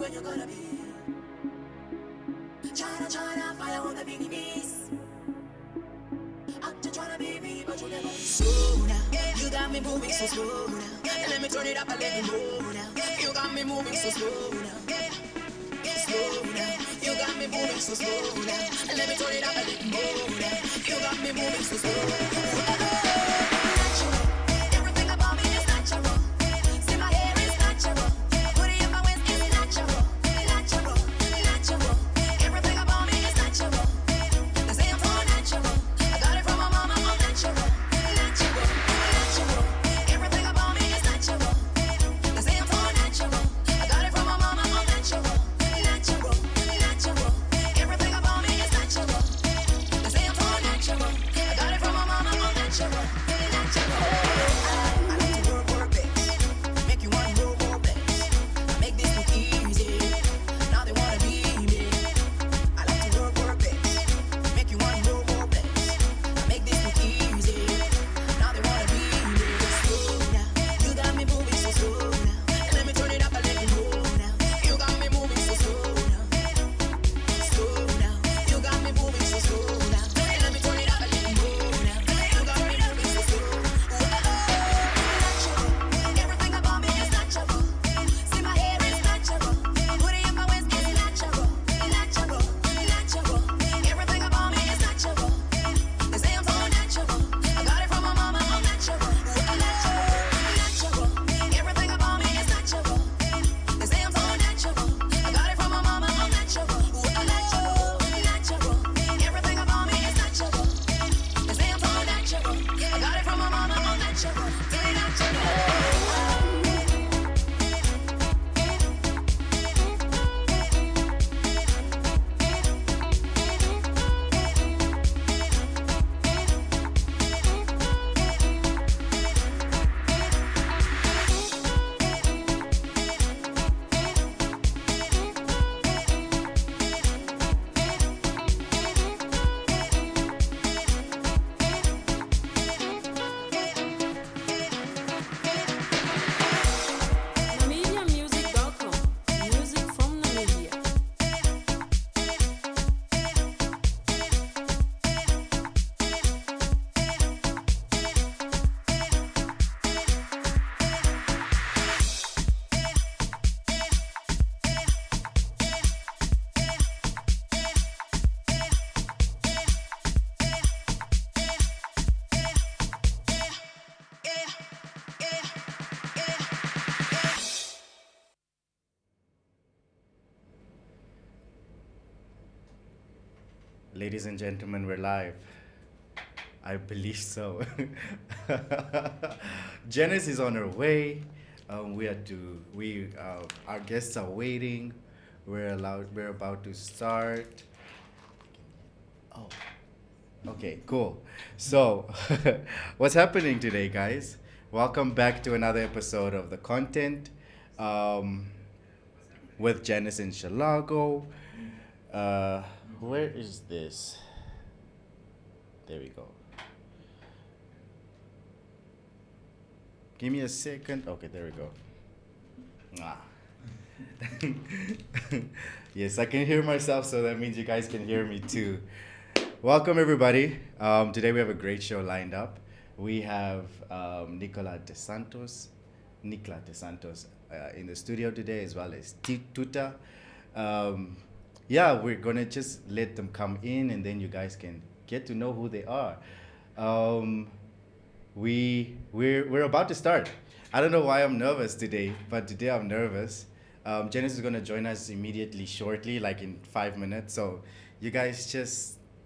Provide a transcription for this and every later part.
when you're gonna be. China, fire on the mini-me's. I'm just tryna be me, but you never slow now. You got me moving so slow now. Let me turn it up a little more now. You got me moving so slow now. Slow now. You got me moving so slow now. Let me turn it up a little more now. You got me moving so slow. Natural. Everything about me is natural. See my hair is natural. Put it in my waist is natural. Natural. Natural. Everything about me is natural. They say I'm so natural. I got it from my mama. I'm natural. Natural. Natural. Everything about me is natural. They say I'm so natural. I got it from my mama. I'm natural. Natural. Natural. Everything about me is natural. They say I'm so natural. I got it from my mama. I'm natural. Natural. I like to work, babe. Make you want more, babe. I make this look easy. Now they wanna be me. I like to work, babe. Make you want more, babe. I make this look easy. Now they wanna be me. Slow now. You got me moving so slow now. Let me turn it up a little more now. You got me moving so slow now. Slow now. You got me moving so slow now. Let me turn it up a little more now. You got me moving so slow. Natural. Everything about me is natural. See my hair is natural. Put it in my waist is natural. Natural. Natural. Everything about me is natural. They say I'm so natural. I got it from my mama. I'm natural. Natural. Natural. Everything about me is natural. They say I'm so natural. I got it from my mama. I'm natural. Natural. Natural. Everything about me is natural. They say I'm so natural. I got it from my mama. I'm natural. Say natural. NamibiaMusic.com. Music from Namibia. Ladies and gentlemen, we're live. I believe so. Janice is on her way. Our guests are waiting. We're about to start. Oh, okay, cool. So, what's happening today, guys? Welcome back to another episode of The Content with Janice and Scharlarco. Where is this? There we go. Give me a second. Okay, there we go. Ah. Yes, I can hear myself, so that means you guys can hear me too. Welcome, everybody. Today we have a great show lined up. We have Nicla de Santos in the studio today, as well as Tuta. Yeah, we're gonna just let them come in, and then you guys can get to know who they are. We're about to start. I don't know why I'm nervous today, but today I'm nervous. Janice is gonna join us immediately, shortly, like in 5 minutes. So you guys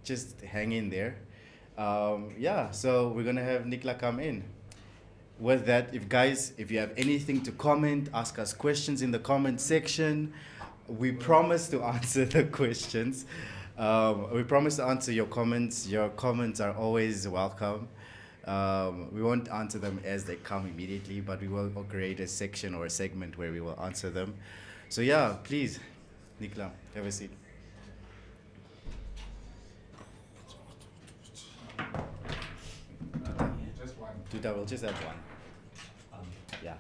just hang in there. Yeah, so we're gonna have Nicla come in. With that, if you have anything to comment, ask us questions in the comment section. We promise to answer the questions. We promise to answer your comments. Your comments are always welcome. We won't answer them as they come immediately, but we will create a section or a segment where we will answer them. So yeah, please, Nicla, have a seat. Just one. Tuta, we'll just have one. Yeah.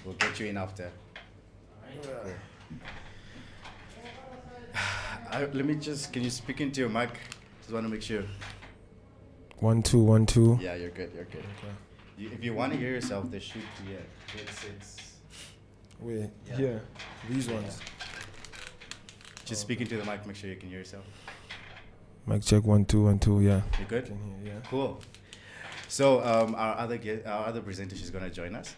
We'll get you in after. All right. Cool. Let me just. Can you speak into your mic? Just want to make sure. 1 2 1 2. Yeah, you're good. You're good. If you want to hear yourself, there should be a headsets. Wait, Yeah. here, these ones. Just speak into the mic. Make sure you can hear yourself. Mic check 1 2 1 2. Yeah. You good? Can hear, yeah. Cool. So our other presenter, she's gonna join us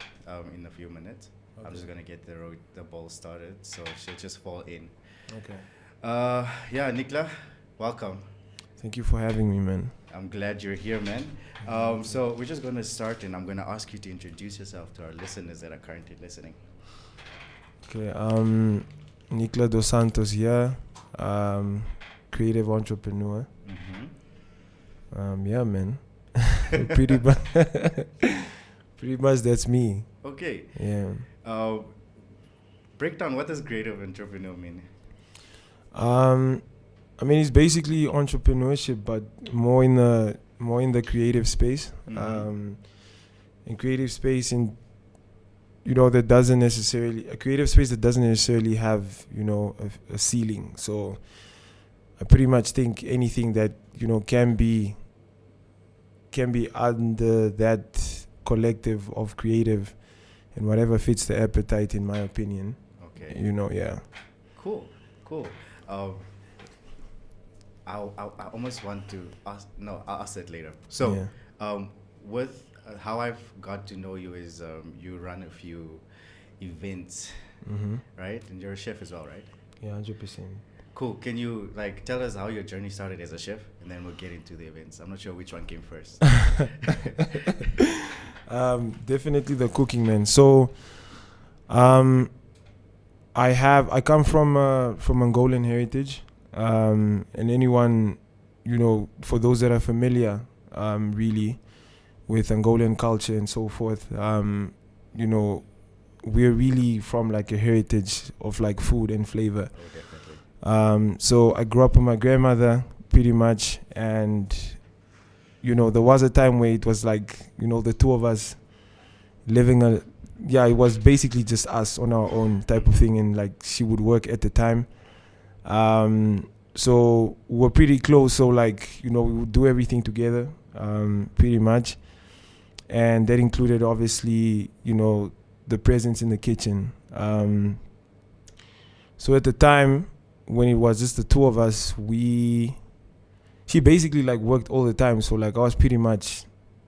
in a few minutes. Okay. I'm just gonna get the ball started, so she'll just fall in. Okay. Yeah, Nicla, welcome. Thank you for having me, man. I'm glad you're here, man. So we're just gonna start, and I'm gonna ask you to introduce yourself to our listeners that are currently listening. Okay. Nicla dos Santos here. Creative entrepreneur. Mm-hmm. Yeah, man. Pretty much that's me. Okay. Yeah. Break down, what does creative entrepreneur mean? I mean, it's basically entrepreneurship, but more in the creative space. Mhm. In creative space, that doesn't necessarily a creative space that doesn't necessarily have a ceiling. So I pretty much think anything that can be under that collective of creative, and whatever fits the appetite, in my opinion. Okay. Yeah. Cool. I almost want to ask. No, I'll ask that later. So, Yeah. with how I've got to know you is you run a few events, Mm-hmm. right? And you're a chef as well, right? Yeah, 100%. Cool. Can you tell us how your journey started as a chef, and then we'll get into the events. I'm not sure which one came first. Definitely the cooking, man. So, I come from Angolan heritage, and anyone, for those that are familiar, really, with Angolan culture and so forth, we're really from like a heritage of like food and flavor. Oh, definitely. So I grew up with my grandmother pretty much, and there was a time where it was like the two of us living it was basically just us on our own type of thing, and like she would work at the time. So we were pretty close, so like we would do everything together, pretty much, and that included obviously the presence in the kitchen. So at the time when it was just the two of us, she basically like worked all the time, so like I was pretty much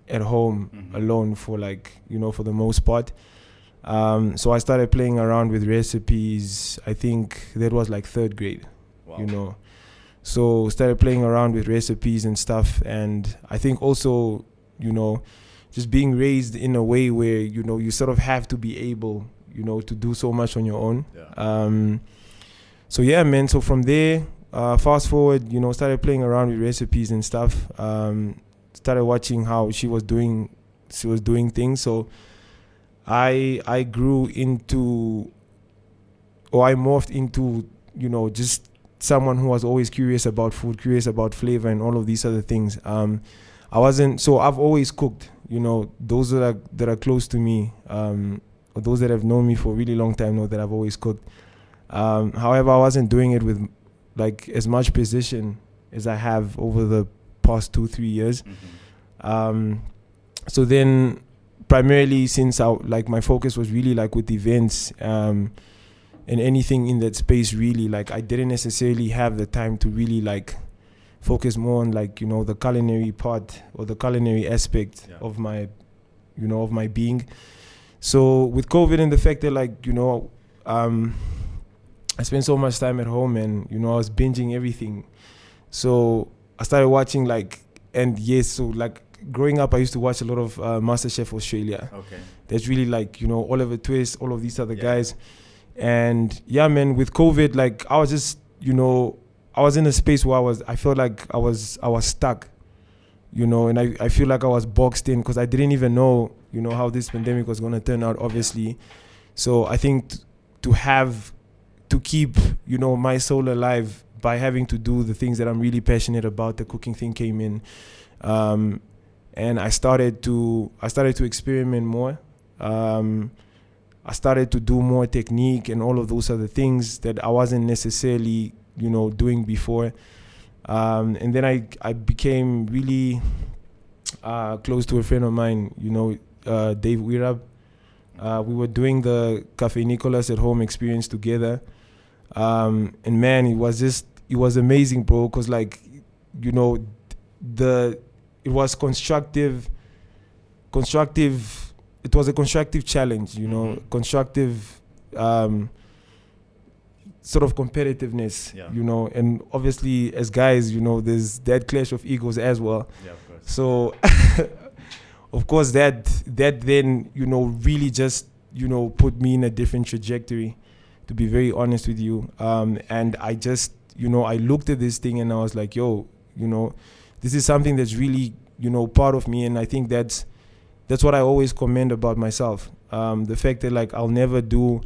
at home Mhm. alone for like for the most part. So I started playing around with recipes. I think that was like 3rd grade. Wow. So started playing around with recipes and stuff, and I think also just being raised in a way where you sort of have to be able to do so much on your own. Yeah. So yeah, man. So from there, fast forward, started playing around with recipes and stuff. Started watching how she was doing things. So I grew into, or I morphed into, just someone who was always curious about food, curious about flavor, and all of these other things. I've always cooked. Those that are close to me, or those that have known me for a really long time know that I've always cooked. However, I wasn't doing it with like as much precision as I have over the past 2-3 years. Mhm. So then, primarily since my focus was really like with events, and anything in that space, really, like I didn't necessarily have the time to really like focus more on like the culinary part or the culinary aspect Yeah. of my of my being. So with COVID and the fact that like I spent so much time at home, and I was binging everything. So I started watching like growing up I used to watch a lot of MasterChef Australia. Okay. That's really like Oliver Twist, all of these other Yeah. guys. And yeah, man, with COVID, like I was just I was in a space where I felt like I was stuck, and I feel like I was boxed in because I didn't even know how this pandemic was going to turn out, obviously. So I think to keep my soul alive by having to do the things that I'm really passionate about, the cooking thing came in, and I started to experiment more. I started to do more technique and all of those other things that I wasn't necessarily doing before. And then I became really close to a friend of mine, Dave Wirab. We were doing the Cafe Nicolas at home experience together. And man, it was amazing, bro, because it was constructive, it was a constructive challenge, constructive sort of competitiveness, and obviously as guys, there's that clash of egos as well. Yeah, of course. So of course that then, really just, put me in a different trajectory, to be very honest with you. And I just, I looked at this thing and I was like, yo, this is something that's really, part of me. And I think that's what I always commend about myself. The fact that I'll never do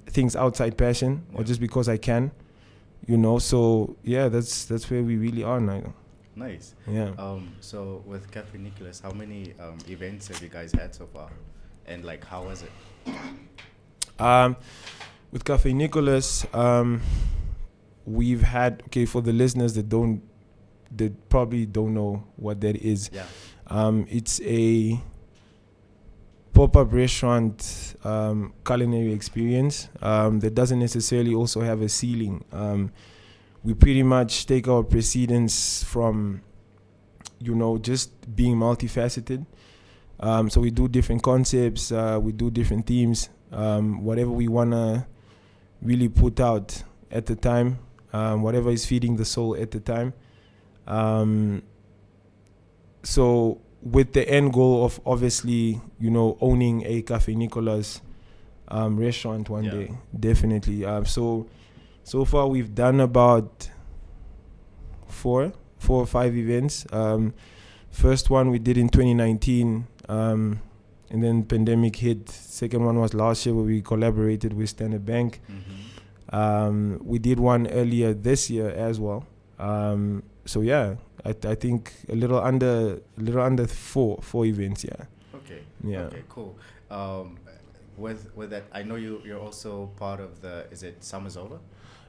things outside passion or just because I can, so yeah, that's where we really are now. Nice. Yeah. So with Cafe Nicolas, how many events have you guys had so far? And how was it? With Cafe Nicolas, we've had, for the listeners that probably don't know what that is. Yeah. It's a pop-up restaurant culinary experience that doesn't necessarily also have a ceiling. We pretty much take our precedence from, just being multifaceted. So we do different concepts, we do different themes, whatever we want to really put out at the time, whatever is feeding the soul at the time. So with the end goal of obviously, owning a Cafe Nicolas restaurant one day, definitely. So far we've done about four or five events. First one we did in 2019, and then pandemic hit. Second one was last year where we collaborated with Standard Bank. Mm-hmm. We did one earlier this year as well. So yeah, I think a little under four events. Yeah. Okay. Yeah. Okay. Cool. With that, I know you're also part of is it Summer's Over?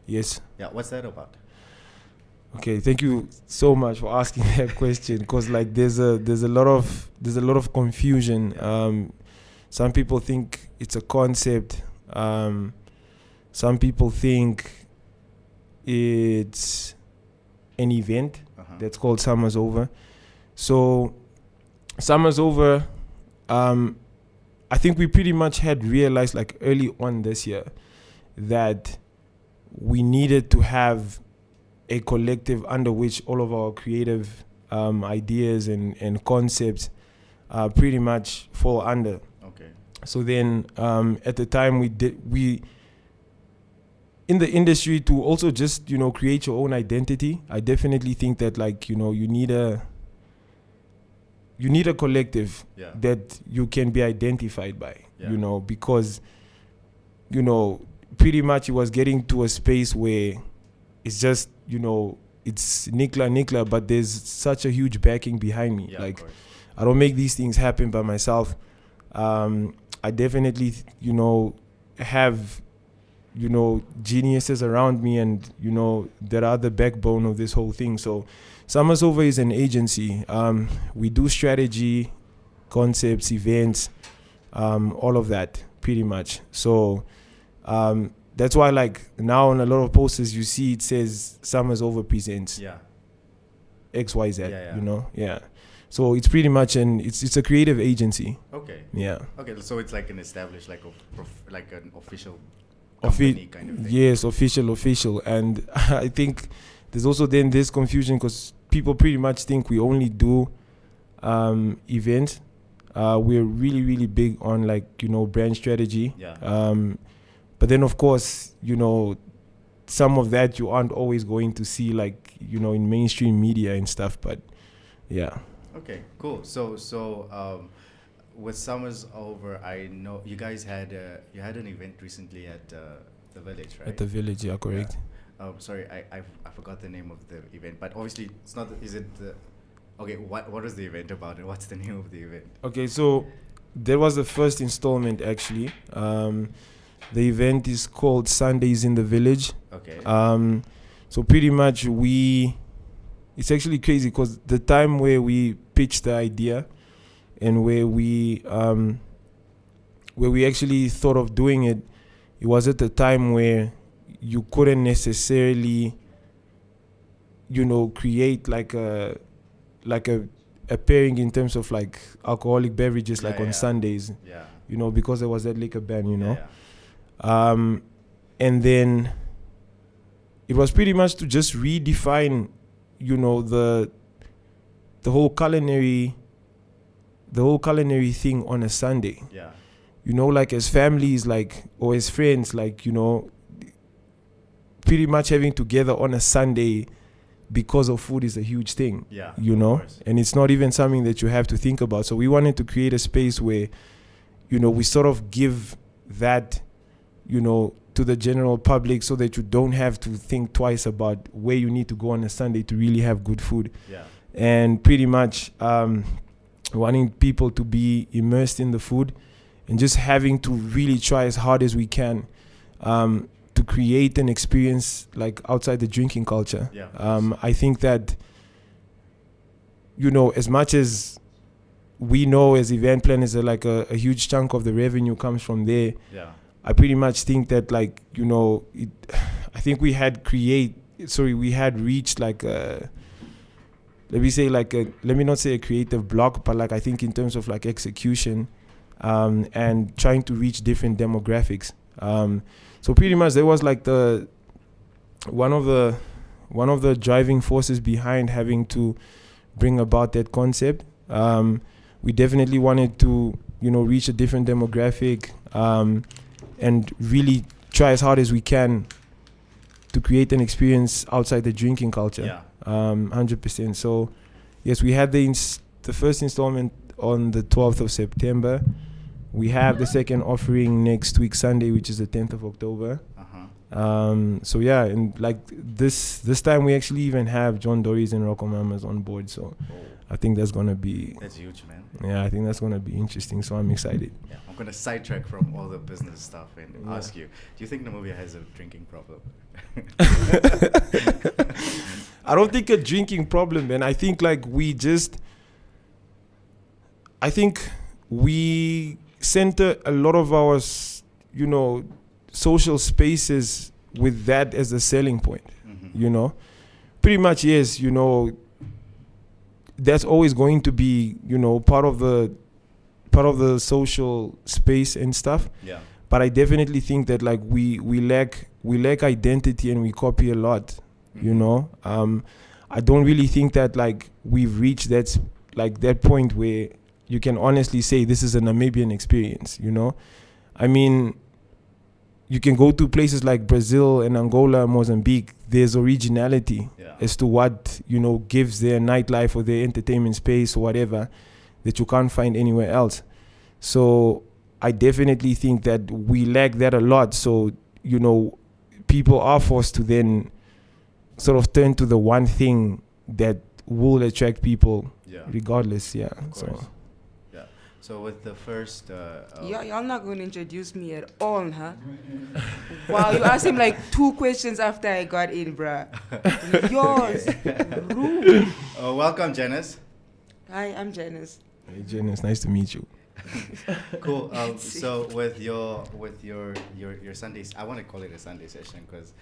Yes. Yeah. What's that about? Okay, thank you so much for asking that question, because there's a lot of confusion. Some people think it's a concept. Some people think it's an event that's called Summer's Over. So Summer's Over, I think we pretty much had realized early on this year that we needed to have a collective under which all of our creative ideas and concepts pretty much fall under. Okay. So then at the time we in the industry to also just, create your own identity. I definitely think that you need a collective that you can be identified by, because, pretty much it was getting to a space where it's just, it's Nicla, but there's such a huge backing behind me. Yeah, I don't make these things happen by myself. I definitely, have, geniuses around me and, that are the backbone of this whole thing. So Summer's Over is an agency. We do strategy, concepts, events, all of that pretty much. So, that's why now on a lot of posters you see it says Summer's Over presents XYZ, Yeah. So it's pretty much it's a creative agency. Okay. Yeah. Okay, so it's an established an official company kind of thing. Yes, official. And I think there's also then this confusion because people pretty much think we only do events. We're really, really big on brand strategy. Yeah. But then, of course, some of that you aren't always going to see, in mainstream media and stuff. But, yeah. Okay, cool. So, with Summer's Over, I know you guys had an event recently at the Village, right? At the Village, yeah, correct. Yeah. Sorry, I forgot the name of the event, but obviously it's not. Is it the? Okay, what was the event about, and what's the name of the event? Okay, so that was the first installment actually. The event is called Sundays in the Village. Okay. So pretty much it's actually crazy because the time where we pitched the idea and where we actually thought of doing it, it was at the time where you couldn't necessarily, create like a pairing in terms of like alcoholic beverages on Sundays. Yeah. Because there was that liquor ban, Yeah. And then it was pretty much to just redefine, the whole culinary thing on a Sunday. Yeah. As families, or as friends, pretty much having together on a Sunday because of food is a huge thing. Yeah. And it's not even something that you have to think about. So we wanted to create a space where, we sort of give that, to the general public so that you don't have to think twice about where you need to go on a Sunday to really have good food. Yeah. And pretty much wanting people to be immersed in the food and just having to really try as hard as we can to create an experience outside the drinking culture. Yeah. I think that, as much as we know as event planners that a huge chunk of the revenue comes from there. Yeah. I pretty much think that I think we had reached let me not say a creative block, but I think in terms of execution and trying to reach different demographics. So pretty much there was one of the driving forces behind having to bring about that concept. We definitely wanted to reach a different demographic and really try as hard as we can to create an experience outside the drinking culture. Yeah. 100%. So yes, we had the first installment on the 12th of September. We have the second offering next week Sunday, which is the 10th of October. So yeah, and this time we actually even have John Dory's and Rocco Mamas on board. So I think that's huge, man. Yeah, I think that's gonna be interesting. So I'm excited. Yeah, I'm gonna sidetrack from all the business stuff and ask you: do you think Namibia has a drinking problem? I don't think a drinking problem, man. I think we center a lot of our, social spaces with that as a selling point. Mm-hmm. Pretty much, yes. That's always going to be, part of the social space and stuff. Yeah. But I definitely think that we lack identity and we copy a lot. Mm-hmm. I don't really think that we've reached that point where you can honestly say this is a Namibian experience. I mean, you can go to places like Brazil and Angola, Mozambique. There's originality as to what gives their nightlife or their entertainment space or whatever that you can't find anywhere else. So I definitely think that we lack that a lot. So people are forced to then sort of turn to the one thing that will attract people, regardless. Yeah. So. So with the first... y'all not going to introduce me at all, huh? Wow, you asked him 2 questions after I got in, bruh. Yours. Rude. Welcome, Janice. Hi, I'm Janice. Hey, Janice, nice to meet you. Cool. So with your Sundays, I want to call it a Sunday session because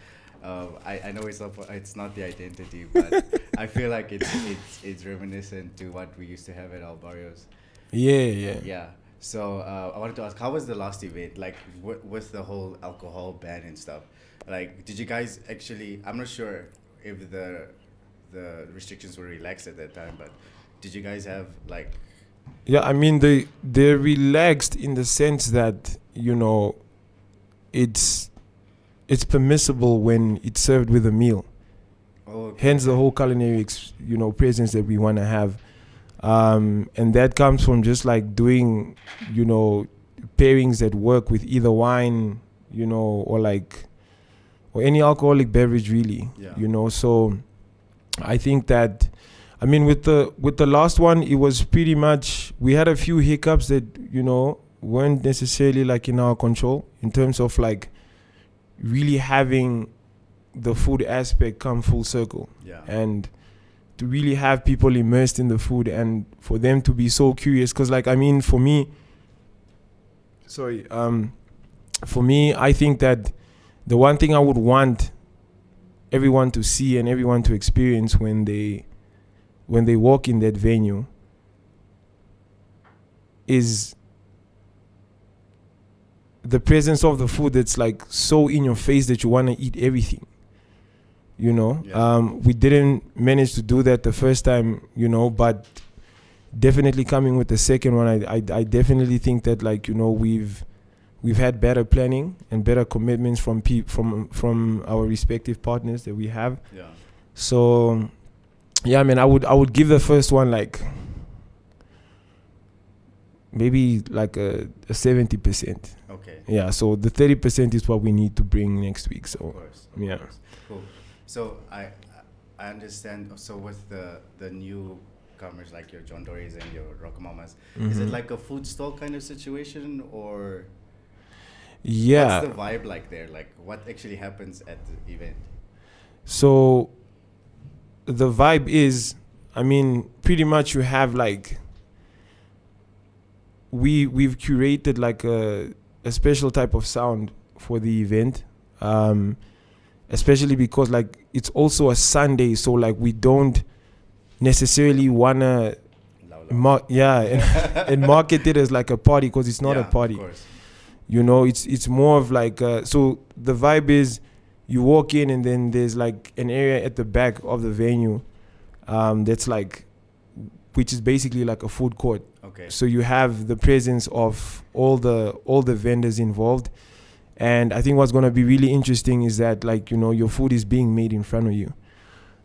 I know it's not the identity, but I feel like it's reminiscent to what we used to have at our barrios. Yeah. So I wanted to ask, how was the last event? With the whole alcohol ban and stuff. Did you guys actually? I'm not sure if the restrictions were relaxed at that time, but did you guys have Yeah, I mean they're relaxed in the sense that it's permissible when it's served with a meal. Okay. Hence the whole culinary presence that we want to have. And that comes from just doing, pairings that work with either wine, or any alcoholic beverage really, So I think that, with the last one, it was pretty much, we had a few hiccups that, weren't necessarily like in our control in terms of like really having the food aspect come full circle. Yeah. And to really have people immersed in the food and for them to be so curious. Because like, I mean, for me, I think that the one thing I would want everyone to see and everyone to experience when they walk in that venue is the presence of the food that's like so in your face that you want to eat everything. You know, we didn't manage to do that the first time, you know, but definitely coming with the second one, I definitely think that, like, you know, we've had better planning and better commitments from our respective partners that we have. Yeah. So, yeah, man, I would give the first one like maybe like a 70%. Okay. Yeah. So the 30% is what we need to bring next week. So Of course. yeah. Cool. So I understand. So with the newcomers like your John Dory's and your Rock Mamas, is it like a food stall kind of situation, or Yeah. what's the vibe like there? Like what actually happens at the event? So the vibe is, I mean, pretty much you have like we've curated like a special type of sound for the event. Especially because like it's also a Sunday, so like we don't necessarily wanna and market it as like a party, because it's not a party. Of course. You know, it's more of like so the vibe is you walk in and then there's like an area at the back of the venue that's like, which is basically like a food court. Okay. So you have the presence of all the vendors involved. And I think what's going to be really interesting is that, like, you know, your food is being made in front of you.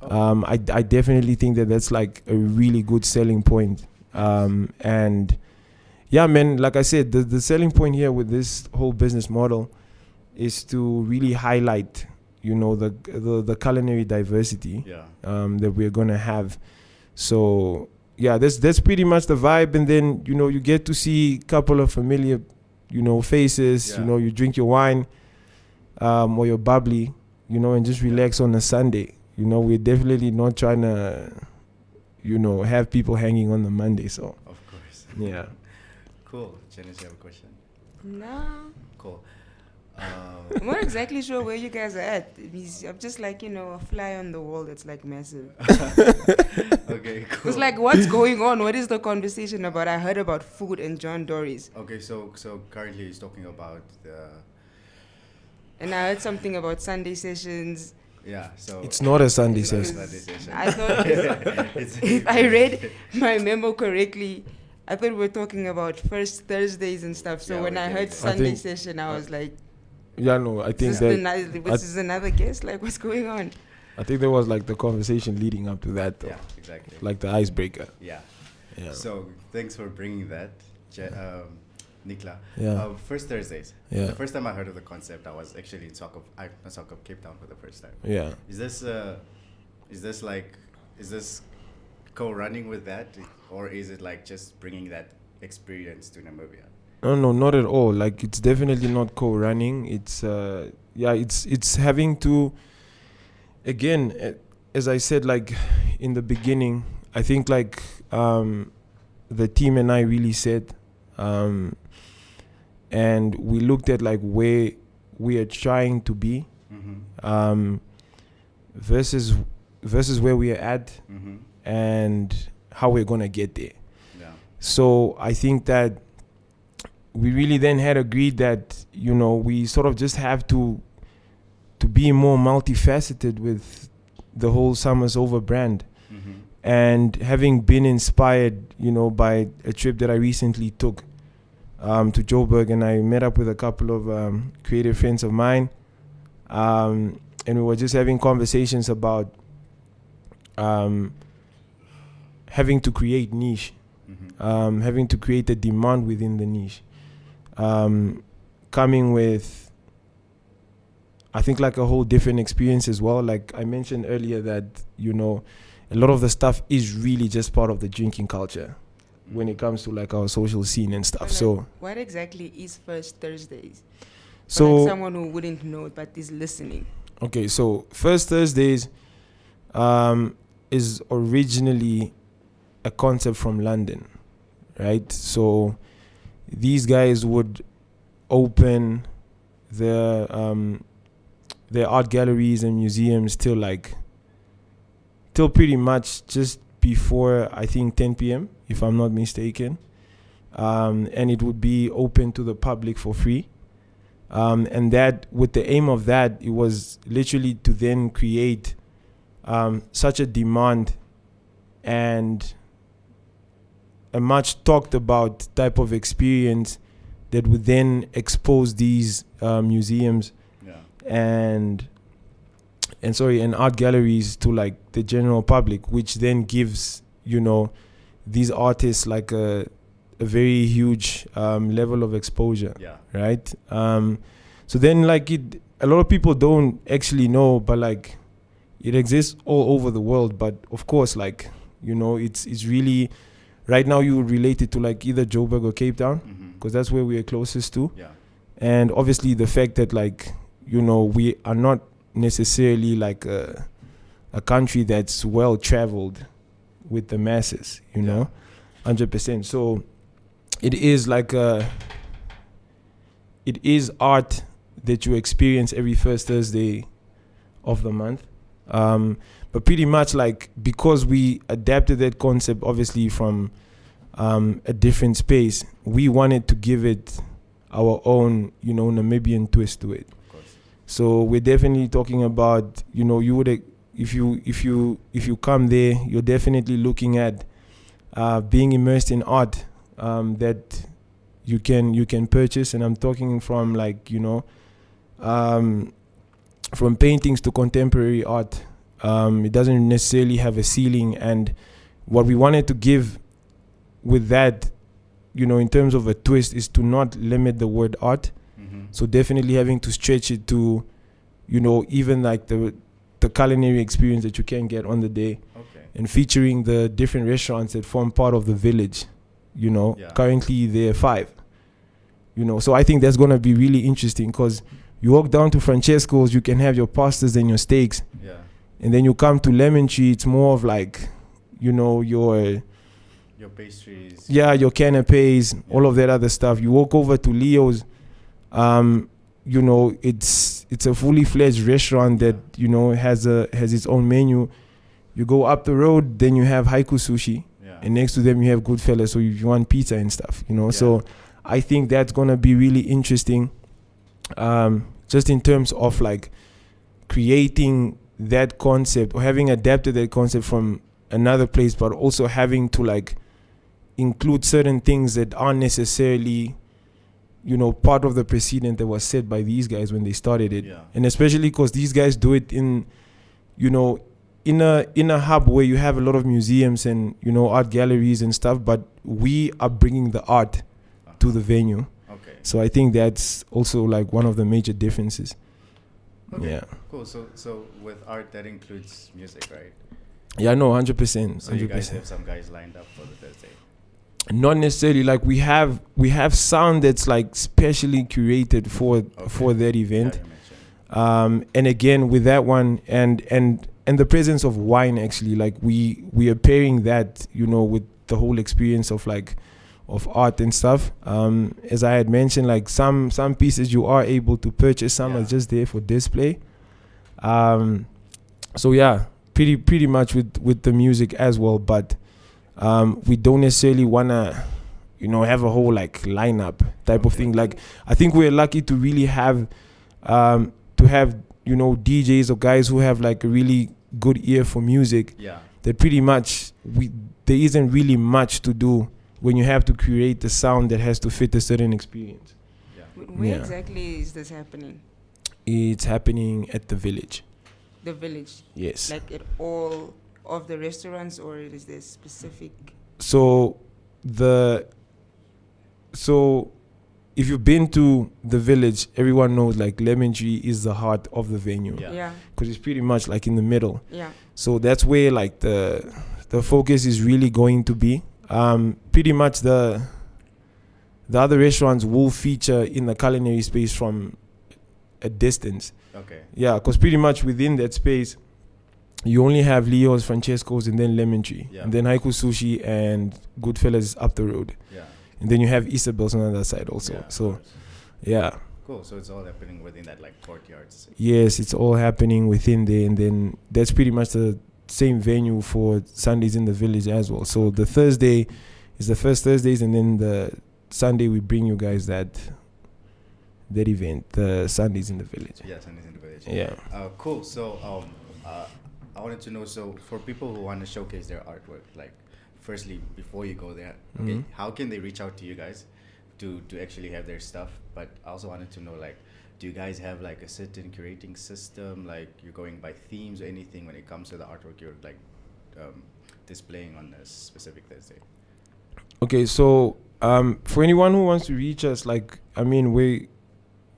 I definitely think that that's like a really good selling point. And yeah, man, like I said, the selling point here with this whole business model is to really highlight, you know, the culinary diversity that we're going to have. So yeah, that's pretty much the vibe. And then, you know, you get to see a couple of familiar, you know, faces. You know, you drink your wine or your bubbly, you know, and just relax on a Sunday. You know, we're definitely not trying to, you know, have people hanging on the Monday. So Of course. yeah. Cool. Janice, you have a question? No. Cool. I'm not exactly sure where you guys are at. I'm just like, you know, a fly on the wall that's like massive. Okay, cool. It's like, what's going on? What is the conversation about? I heard about food and John Dory's. Okay, so currently he's talking about the... And I heard something about Sunday sessions. Yeah, so... It's not a Sunday It's not a session. Sunday session. I thought, if I read my memo correctly, I thought we were talking about first Thursdays and stuff. So Yeah, when we I did, heard yeah. Sunday think- session, I was like, Yeah, no, I think this that is another guest? Like, what's going on? I think there was like the conversation leading up to that, though. Yeah, exactly. Like the icebreaker. Yeah. Yeah. So thanks for bringing that, Nicla. Yeah. First Thursdays. Yeah. The first time I heard of the concept, I was actually in Cape Town for the first time. Yeah. Is this co-running with that, or is it like just bringing that experience to Namibia? No, not at all. Like, it's definitely not co-running. It's it's having to, again, as I said, like in the beginning, I think like the team and I really said, and we looked at like where we are trying to be, versus where we are at, and how we're gonna get there. Yeah. So I think that we really then had agreed that, you know, we sort of just have to be more multifaceted with the whole Summer's Over brand. And having been inspired, you know, by a trip that I recently took to Joburg, and I met up with a couple of creative friends of mine, and we were just having conversations about having to create niche, having to create a demand within the niche, coming with, I think, like a whole different experience as well. Like I mentioned earlier that, you know, a lot of the stuff is really just part of the drinking culture. when it comes to like our social scene and stuff. But, like, So what exactly is First Thursdays? For, so like, someone who wouldn't know but is listening. okay, so First Thursdays is originally a concept from London, right? So these guys would open their art galleries and museums till pretty much just before, I think, 10 p.m. if I'm not mistaken, and it would be open to the public for free. And that, with the aim of that, it was literally to then create such a demand and a much talked about type of experience that would then expose these museums and art galleries to like the general public, which then gives, you know, these artists like a very huge level of exposure, right? So then like a lot of people don't actually know, but like it exists all over the world. But of course, like, you know, it's really, right now you would relate it to like either Joburg or Cape Town, because that's where we are closest to. And obviously the fact that, like, you know, we are not necessarily like a country that's well traveled with the masses, you know, 100%. So it is like it is art that you experience every first Thursday of the month. But pretty much like, because we adapted that concept obviously from a different space, we wanted to give it our own, you know, Namibian twist to it. So we're definitely talking about, you know, you would, if you come there, you're definitely looking at being immersed in art that you can purchase. And I'm talking from like, you know, from paintings to contemporary art. It doesn't necessarily have a ceiling. And what we wanted to give with that, you know, in terms of a twist, is to not limit the word art. So definitely having to stretch it to, you know, even like the culinary experience that you can get on the day, and featuring the different restaurants that form part of the village, you know. Currently there are 5, you know. So I think that's going to be really interesting, because you walk down to Francesco's, you can have your pastas and your steaks. And then you come to Lemon Tree, it's more of like, you know, your pastries. Your canapes, all of that other stuff. You walk over to Leo's, you know, it's a fully fledged restaurant that, you know, has its own menu. You go up the road, then you have Haiku Sushi, and next to them you have Goodfellas, so you want pizza and stuff, you know. So I think that's gonna be really interesting, just in terms of like creating that concept, or having adapted that concept from another place, but also having to like include certain things that aren't necessarily, you know, part of the precedent that was set by these guys when they started it. And especially because these guys do it in, you know, in a hub where you have a lot of museums and, you know, art galleries and stuff, but we are bringing the art to the venue. So I think that's also like one of the major differences. Cool. So with art, that includes music, right? Yeah, no, 100%. So you guys have some guys lined up for the Thursday? Not necessarily. Like we have sound that's like specially curated for that event. And again, with that one and the presence of wine, actually, like we are pairing that, you know, with the whole experience of like of art and stuff. As I had mentioned, like some pieces you are able to purchase, some are just there for display. So yeah, pretty much with the music as well, but we don't necessarily wanna, you know, have a whole like lineup type of thing. Like I think we're lucky to really have you know, DJs or guys who have like a really good ear for music. That pretty much there isn't really much to do when you have to create the sound that has to fit a certain experience. Where exactly is this happening? It's happening at the village. The village? Yes. Like at all of the restaurants, or is there specific? So if you've been to the village, everyone knows like Lemon Tree is the heart of the venue. Because it's pretty much like in the middle. So that's where like the focus is really going to be. pretty much the other restaurants will feature in the culinary space from a distance. Okay. Yeah, because pretty much within that space, you only have Leo's, Francesco's, and then Lemon Tree. Yeah. And then Haiku Sushi and Goodfellas up the road. Yeah. And then you have Isabel's on the other side also. Yeah, of So, course. yeah. Cool. So it's all happening within that like courtyards. Yes, it's all happening within there. And then that's pretty much the same venue for Sundays in the Village as well. So the Thursday is the first Thursdays, and then the Sunday we bring you guys that event, the Sundays in the Village. Yeah, Sundays in the Village. Yeah. Cool. So I wanted to know, so for people who want to showcase their artwork, like firstly, before you go there, okay, Mhm. how can they reach out to you guys to actually have their stuff? But I also wanted to know, like, do you guys have like a certain curating system, like you're going by themes or anything when it comes to the artwork you're like displaying on a specific Thursday? Okay, so for anyone who wants to reach us, like, I mean,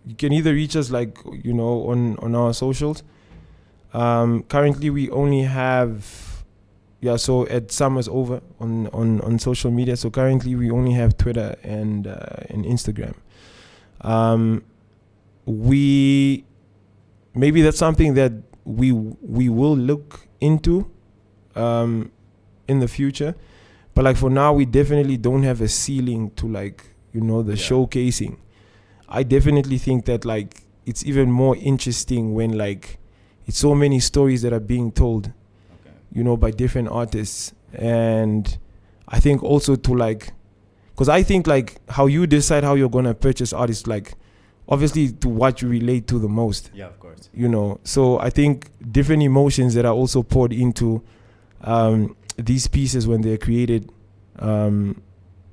you can either reach us like, you know, on our socials. Currently we only have, so at Summer's Over on social media. So currently we only have Twitter and Instagram. Maybe that's something that we will look into in the future. But like for now, we definitely don't have a ceiling to like, you know, the showcasing. I definitely think that like it's even more interesting when like it's so many stories that are being told, you know, by different artists. And I think also to like, because I think like how you decide how you're going to purchase artists, like obviously to what you relate to the most. Yeah, of course. You know, so I think different emotions that are also poured into these pieces when they're created from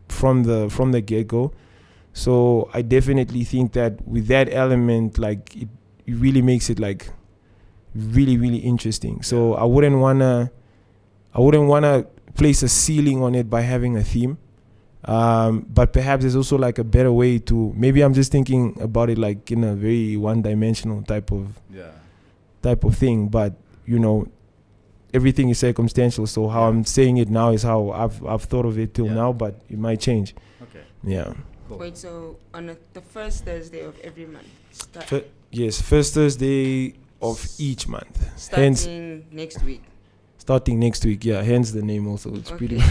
the get-go. So I definitely think that with that element, like it really makes it like really, really interesting. So I wouldn't wanna place a ceiling on it by having a theme. But perhaps there's also like a better way to, maybe I'm just thinking about it like in a very one-dimensional type of thing. But you know, everything is circumstantial. So how I'm saying it now is how I've thought of it till now, but it might change. Okay. Yeah. Cool. Wait, so on the first Thursday of every month? Yes, first Thursday of each month. Starting next week. Starting next week, yeah. Hence the name also. It's pretty.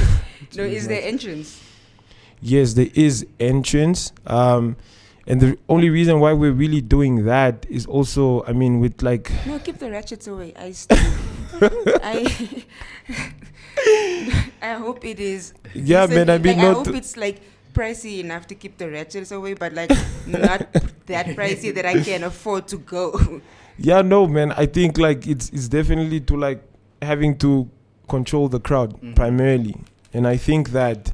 No, is there entrance? Yes, there is entrance. And the only reason why we're really doing that is also, I mean, with like. No, keep the ratchets away. I hope it is. Yeah, man. I mean, like, I hope it's like pricey enough to keep the ratchets away, but like not that pricey that I can afford to go. Yeah, no, man. I think like it's definitely to like having to control the crowd primarily, and I think that,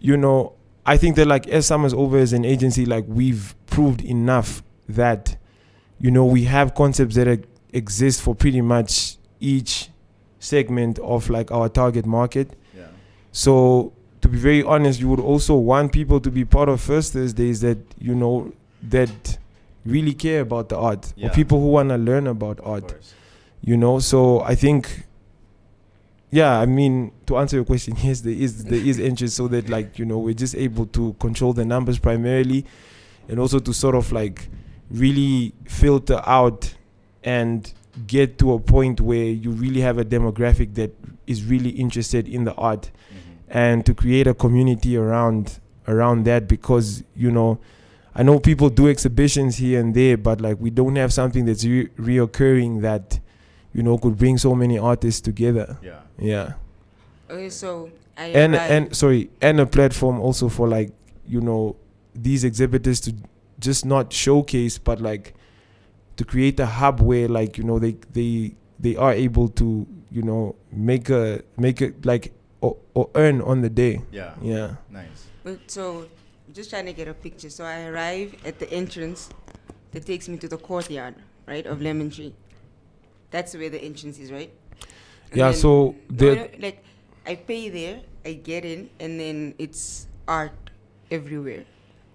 you know, I think that like as Summer's Over as an agency, like we've proved enough that, you know, we have concepts that exist for pretty much each segment of like our target market. Yeah. So to be very honest, you would also want people to be part of First Thursdays that, you know, that really care about the art, or people who want to learn about art, you know. So I think, I mean, to answer your question, yes, there is interest, so that like, you know, we're just able to control the numbers primarily, and also to sort of like really filter out and get to a point where you really have a demographic that is really interested in the art, and to create a community around that, because, you know, I know people do exhibitions here and there, but like we don't have something that's reoccurring that, you know, could bring so many artists together. Yeah. Okay, so and a platform also for like, you know, these exhibitors to just not showcase, but like to create a hub where like, you know, they are able to, you know, make it like or earn on the day. Yeah. Nice. But so just trying to get a picture. So I arrive at the entrance that takes me to the courtyard, right, of Lemon Tree. That's where the entrance is, right? And so like I pay there, I get in, and then it's art everywhere.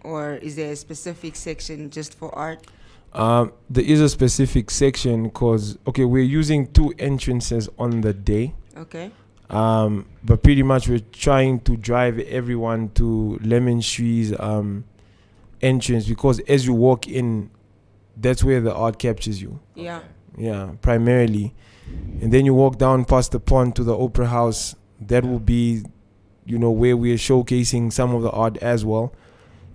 Or is there a specific section just for art? There is a specific section because, we're using 2 entrances on the day. Okay. But pretty much we're trying to drive everyone to Lemon Tree's entrance, because as you walk in, that's where the art captures you. Yeah. Okay. Yeah, primarily. And then you walk down past the pond to the Opera House. That will be, where we are showcasing some of the art as well.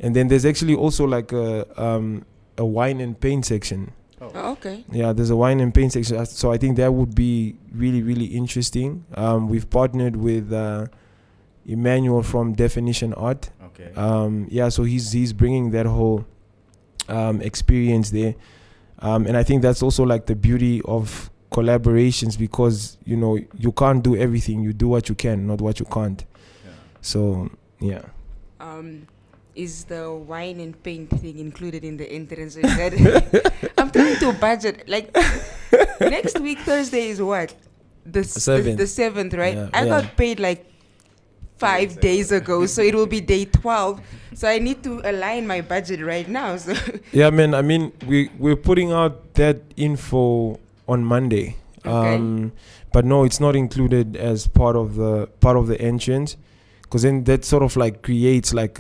And then there's actually also like a wine and paint section. Oh, okay. Yeah, there's a wine and paint section. So I think that would be really, really interesting. We've partnered with Emmanuel from Definition Art. Okay. Yeah, so he's bringing that whole experience there. And I think that's also like the beauty of collaborations, because, you can't do everything. You do what you can, not what you can't. Yeah. So, yeah. Is the wine and paint thing included in the entrance? Is that I'm trying to budget. Like next week Thursday is what? The 7th, right? Yeah, I got paid like 5 days ago, so it will be day 12. So I need to align my budget right now. So Yeah, man. I mean, we're putting out that info on Monday. Okay. But no, it's not included as part of the entrance, because then that sort of like creates like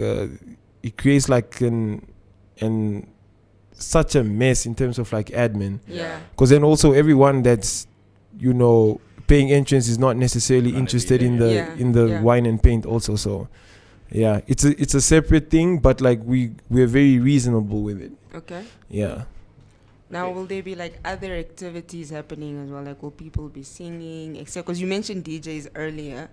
such a mess in terms of like admin. yeah. Because then also everyone that's paying entrance is not necessarily Gonna be interested in there, the Yeah. wine and paint also. So yeah, it's a separate thing, but like we're very reasonable with it. Okay. Yeah. Now, Okay. will there be like other activities happening as well? Like, will people be singing? Except because you mentioned DJs earlier.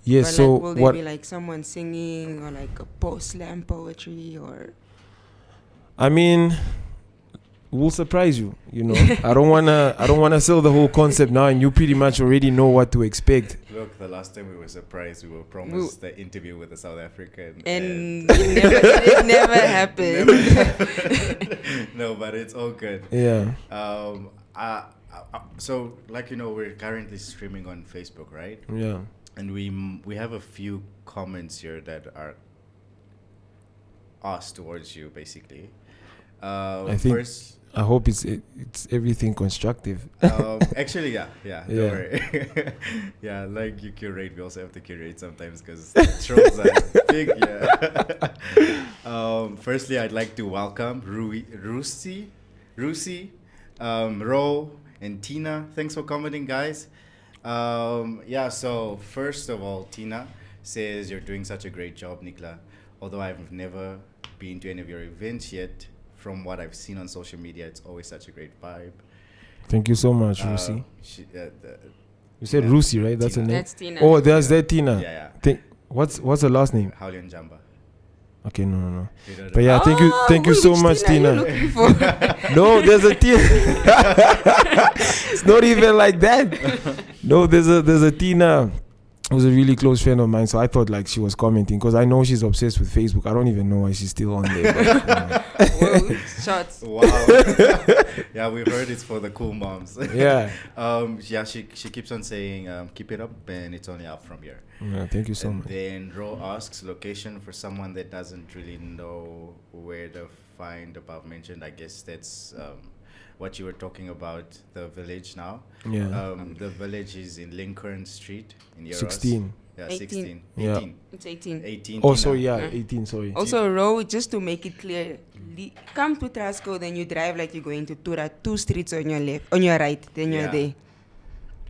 Yes. But So like, will there what? be like someone singing or like a slam poetry or? I mean, we'll surprise you. I don't wanna sell the whole concept now, and you pretty much already know what to expect. Look, the last time we were surprised, we were promised the interview with the South African. And it never happened. No, but it's all good. Yeah. So, like, we're currently streaming on Facebook, right? Yeah. And we have a few comments here that are asked towards you, basically. I think- First, I hope it's everything constructive. actually, yeah, don't Yeah. worry. Yeah, like you curate, we also have to curate sometimes because trolls are big. Yeah. Firstly, I'd like to welcome Rusi, Ro, and Tina. Thanks for commenting, guys. Yeah. So first of all, Tina says you're doing such a great job, Nicla. Although I've never been to any of your events yet, from what I've seen on social media, it's always such a great vibe. Thank you so much, Rusi. You said yeah, Rusi, right? That's her Tina. name. That's Tina. Oh, there's that Tina. Yeah. What's her last name? Haulian Jamba. Okay, no. You don't But know. yeah, thank you so which much, Tina. Tina. Are you looking for? No, there's a Tina. It's not even like that. No, there's a Tina who's a really close friend of mine. So I thought like she was commenting, because I know she's obsessed with Facebook. I don't even know why she's still on there. But, Whoa, shots. Wow. Yeah, we've heard it's for the cool moms. yeah. Yeah, she keeps on saying, keep it up, and it's only up from here. Yeah. Thank you so And much. then Ro asks location for someone that doesn't really know where to find above mentioned. I guess that's what you were talking about, the village now. Yeah. The village is in Lincoln Street in Euros. 16. Yeah, 18. 16. Yeah. 18. It's 18. 18. Oh, Tina. sorry. Yeah, Yeah. 18. Sorry. Also, Ro, just to make it clear, come to Trasco, then you drive like you're going to Tura, 2 streets on your left, on your right, then you're Yeah. there.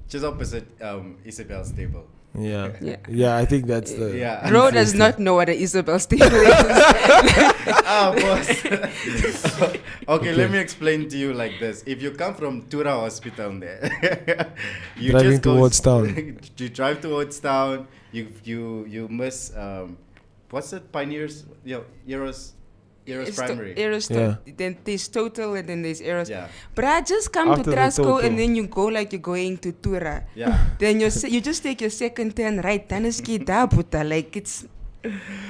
Just opposite Isabel's table. Yeah. Yeah. Yeah. I think that's the. Yeah. Ro does not know what an Isabel stable is. Boss. Okay, let me explain to you like this. If you come from Tura Hospital there, you Driving just go towards town. You drive towards town. You miss what's it? Pioneers, Euros Primary. Eros, Yeah. then there's Total and then there's Eros. Yeah, But I just come After to the Trasco Total. and then you go like you're going to Tura. yeah. Then you just take your second turn right. Taneski da puta. Like it's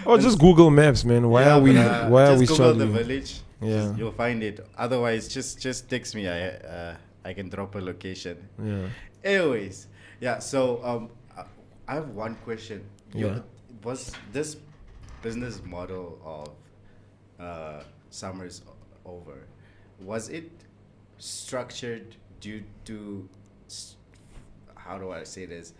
Oh, just Google Maps, man. Why Yeah, are we? but, Why are just we Google struggling? the village. Yeah. You'll find it. Otherwise, just text me. I can drop a location. Yeah. Anyways, yeah. So I have one question. Yeah. Was this business model of Summers Over, was it structured due to how do I say this?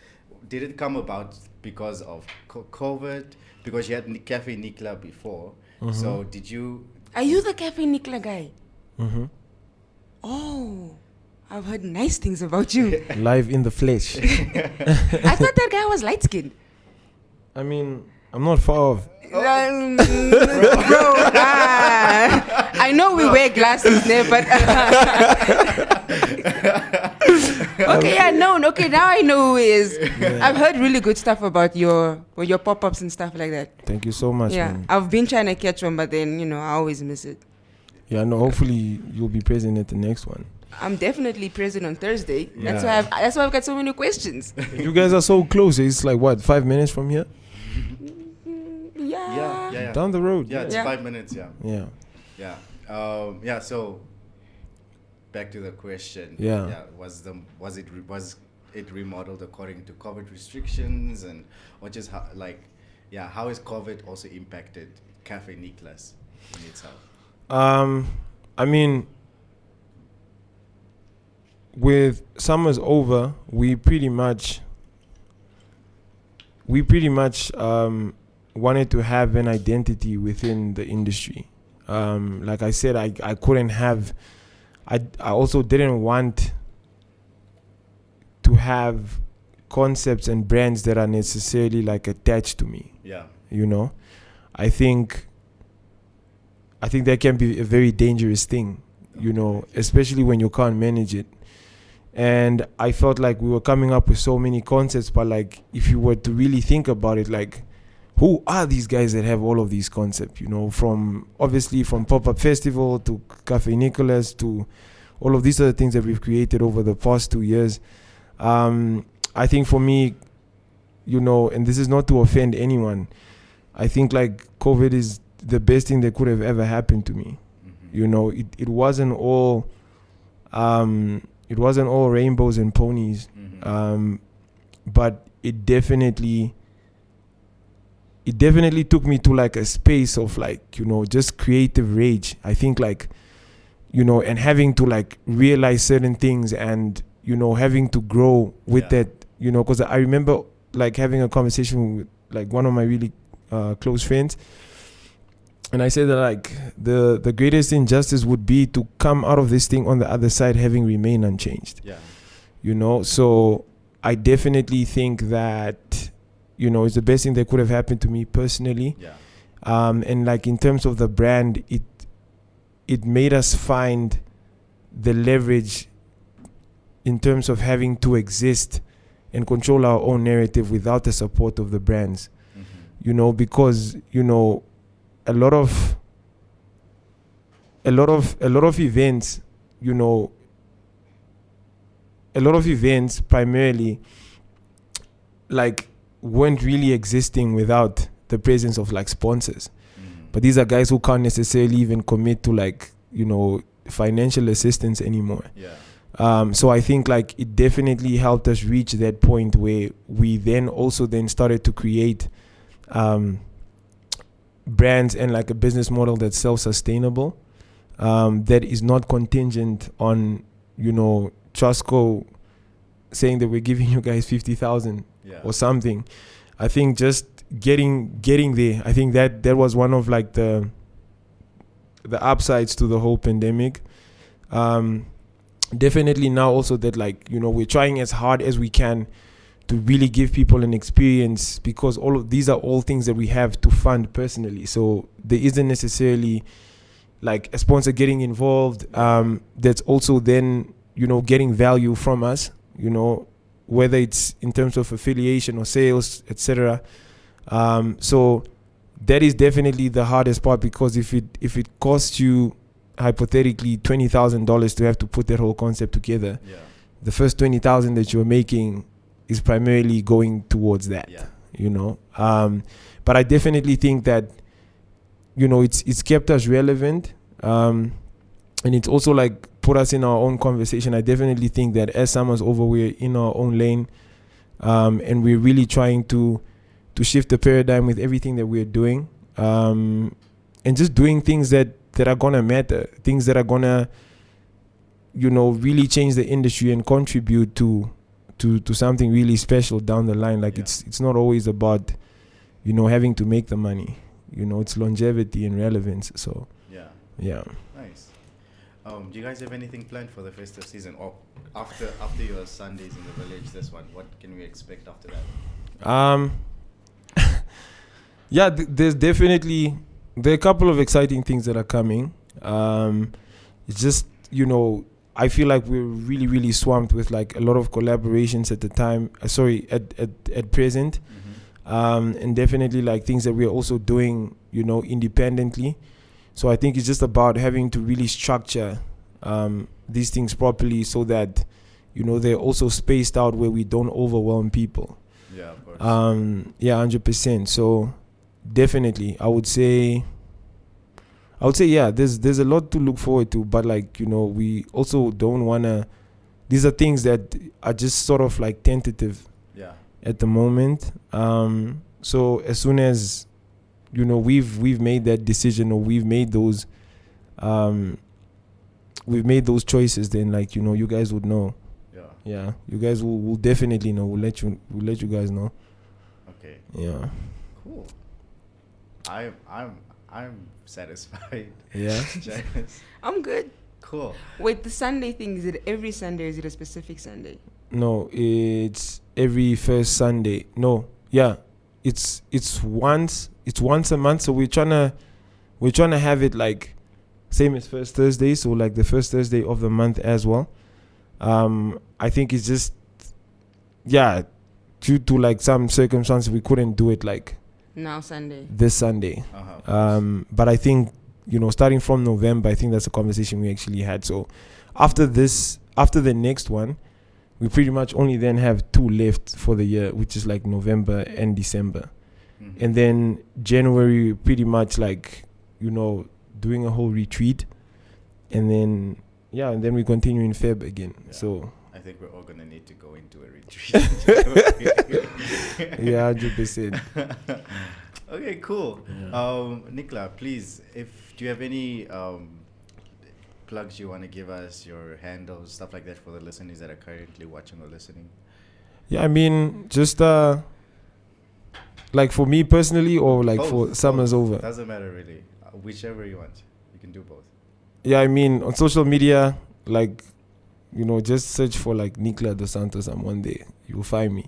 did it come about because of COVID? Because you had Cafe Nicla before. So did you? Are you the Cafe Nicla guy? Mm-hmm. Oh, I've heard nice things about you. Live in the flesh. I thought that guy was light skinned. I mean, I'm not far off. Bro, I know we wear glasses there, but okay, yeah, no, okay, now I know who he is. Yeah. I've heard really good stuff about your pop-ups and stuff like that. Thank you so much, Yeah, man. I've been trying to catch one, but then I always miss it. Yeah, no, hopefully you'll be present at the next one. I'm definitely present on Thursday. Yeah. That's why I've got so many questions. You guys are so close. It's like what, 5 minutes from here? Yeah. Down the road. Yeah, it's Yeah. 5 minutes. Yeah. Yeah. So back to the question. Yeah. Was it remodeled according to COVID restrictions, and or just how has COVID also impacted Cafe Nicla's in itself? I mean, with summers over, we pretty much wanted to have an identity within the industry. Like I said, I couldn't have. I also didn't want to have concepts and brands that are necessarily like attached to me. Yeah. I think that can be a very dangerous thing, especially when you can't manage it. And I felt like we were coming up with so many concepts, but like if you were to really think about it, like who are these guys that have all of these concepts, from Pop-Up Festival to Cafe Nicolas to all of these other things that we've created over the past 2 years. I think for me, and this is not to offend anyone, I think like COVID is the best thing that could have ever happened to me. Mm-hmm. It wasn't all rainbows and ponies, but it definitely took me to like a space of like just creative rage. I think like and having to like realize certain things and having to grow with that, because I remember like having a conversation with like one of my really close friends, and I said that like the greatest injustice would be to come out of this thing on the other side having remained unchanged. So I definitely think that it's the best thing that could have happened to me personally. And like in terms of the brand, it made us find the leverage in terms of having to exist and control our own narrative without the support of the brands. Because a lot of events, primarily like weren't really existing without the presence of like sponsors. But these are guys who can't necessarily even commit to like financial assistance anymore. So I think like it definitely helped us reach that point where we then started to create brands and like a business model that's self-sustainable, that is not contingent on Trustco saying that we're giving you guys 50,000 or something. I think just getting there, I think that was one of like the upsides to the whole pandemic. Definitely now also that like we're trying as hard as we can to really give people an experience, because all of these are all things that we have to fund personally. So there isn't necessarily like a sponsor getting involved, that's also then getting value from us, whether it's in terms of affiliation or sales, etc. So that is definitely the hardest part, because if it costs you hypothetically $20,000 to have to put that whole concept together, the first $20,000 that you're making is primarily going towards that. But I definitely think that it's kept us relevant, and it's also like put us in our own conversation. I definitely think that as summer's over, we're in our own lane, and we're really trying to shift the paradigm with everything that we're doing, and just doing things that are gonna matter, things that are gonna really change the industry and contribute to to something really special down the line. Like it's not always about, you know, having to make the money. You know, it's longevity and relevance. So yeah. Nice. Do you guys have anything planned for the festive season, or after your Sundays in the village? This one, what can we expect after that? Yeah, there are a couple of exciting things that are coming. It's just, you know, I feel like we're really, really swamped with like a lot of collaborations at the time. At present, and definitely like things that we're also doing, you know, independently. So I think it's just about having to really structure these things properly so that, you know, they're also spaced out where we don't overwhelm people. Yeah, of course. 100%. So definitely, I would say, yeah, there's a lot to look forward to, but like, you know, we also don't wanna. These are things that are just sort of like tentative. Yeah. At the moment. So as soon as, you know, we've made that decision, or we've made those choices, then like, you know, you guys would know. Yeah, you guys will definitely know. We'll let you guys know. Okay. Yeah. Cool. I'm satisfied. Yeah. Janice. I'm good. Cool. Wait, the Sunday thing, is it every Sunday or is it a specific Sunday? No, it's every first Sunday. No, yeah, it's once a month. So we're trying to have it like same as first Thursday. So like the first Thursday of the month as well. I think it's just, yeah, due to like some circumstances we couldn't do it like this Sunday. But I think, you know, starting from November, I think that's a conversation we actually had. So after the next one, we pretty much only then have 2 left for the year, which is like November and December. And then January, pretty much like, you know, doing a whole retreat. And then we continue in Feb again. Yeah. So I think we're all going to need to go into a retreat. Yeah, 100%. Okay, cool. Yeah. Nicla, please, do you have any plugs you want to give us, your handles, stuff like that for the listeners that are currently watching or listening? Yeah, I mean, just like for me personally, or like for Summer's Over. Doesn't matter really. Whichever you want. You can do both. Yeah, I mean, on social media, like, you know, just search for like Nicla dos Santos and one day you'll find me.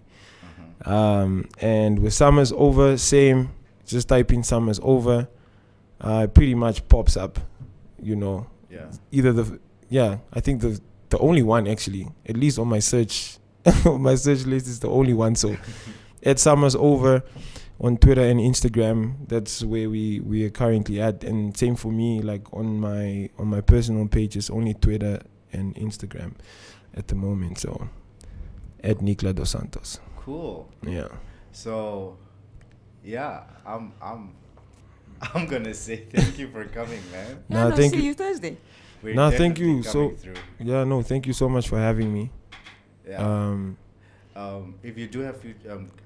And with Summer's Over, same. Just type in Summer's Over. It pretty much pops up, you know. Yeah. I think the only one actually, at least on my search list is the only one. So at Summer's Over on Twitter and Instagram, that's where we are currently at. And same for me, like on my personal page, it's only Twitter and Instagram at the moment. So at Nicla dos Santos. Cool. Yeah. So yeah, I'm gonna say thank you for coming, man. Thank you. See you Thursday. Thank you. So thank you so much for having me. Yeah. If you do have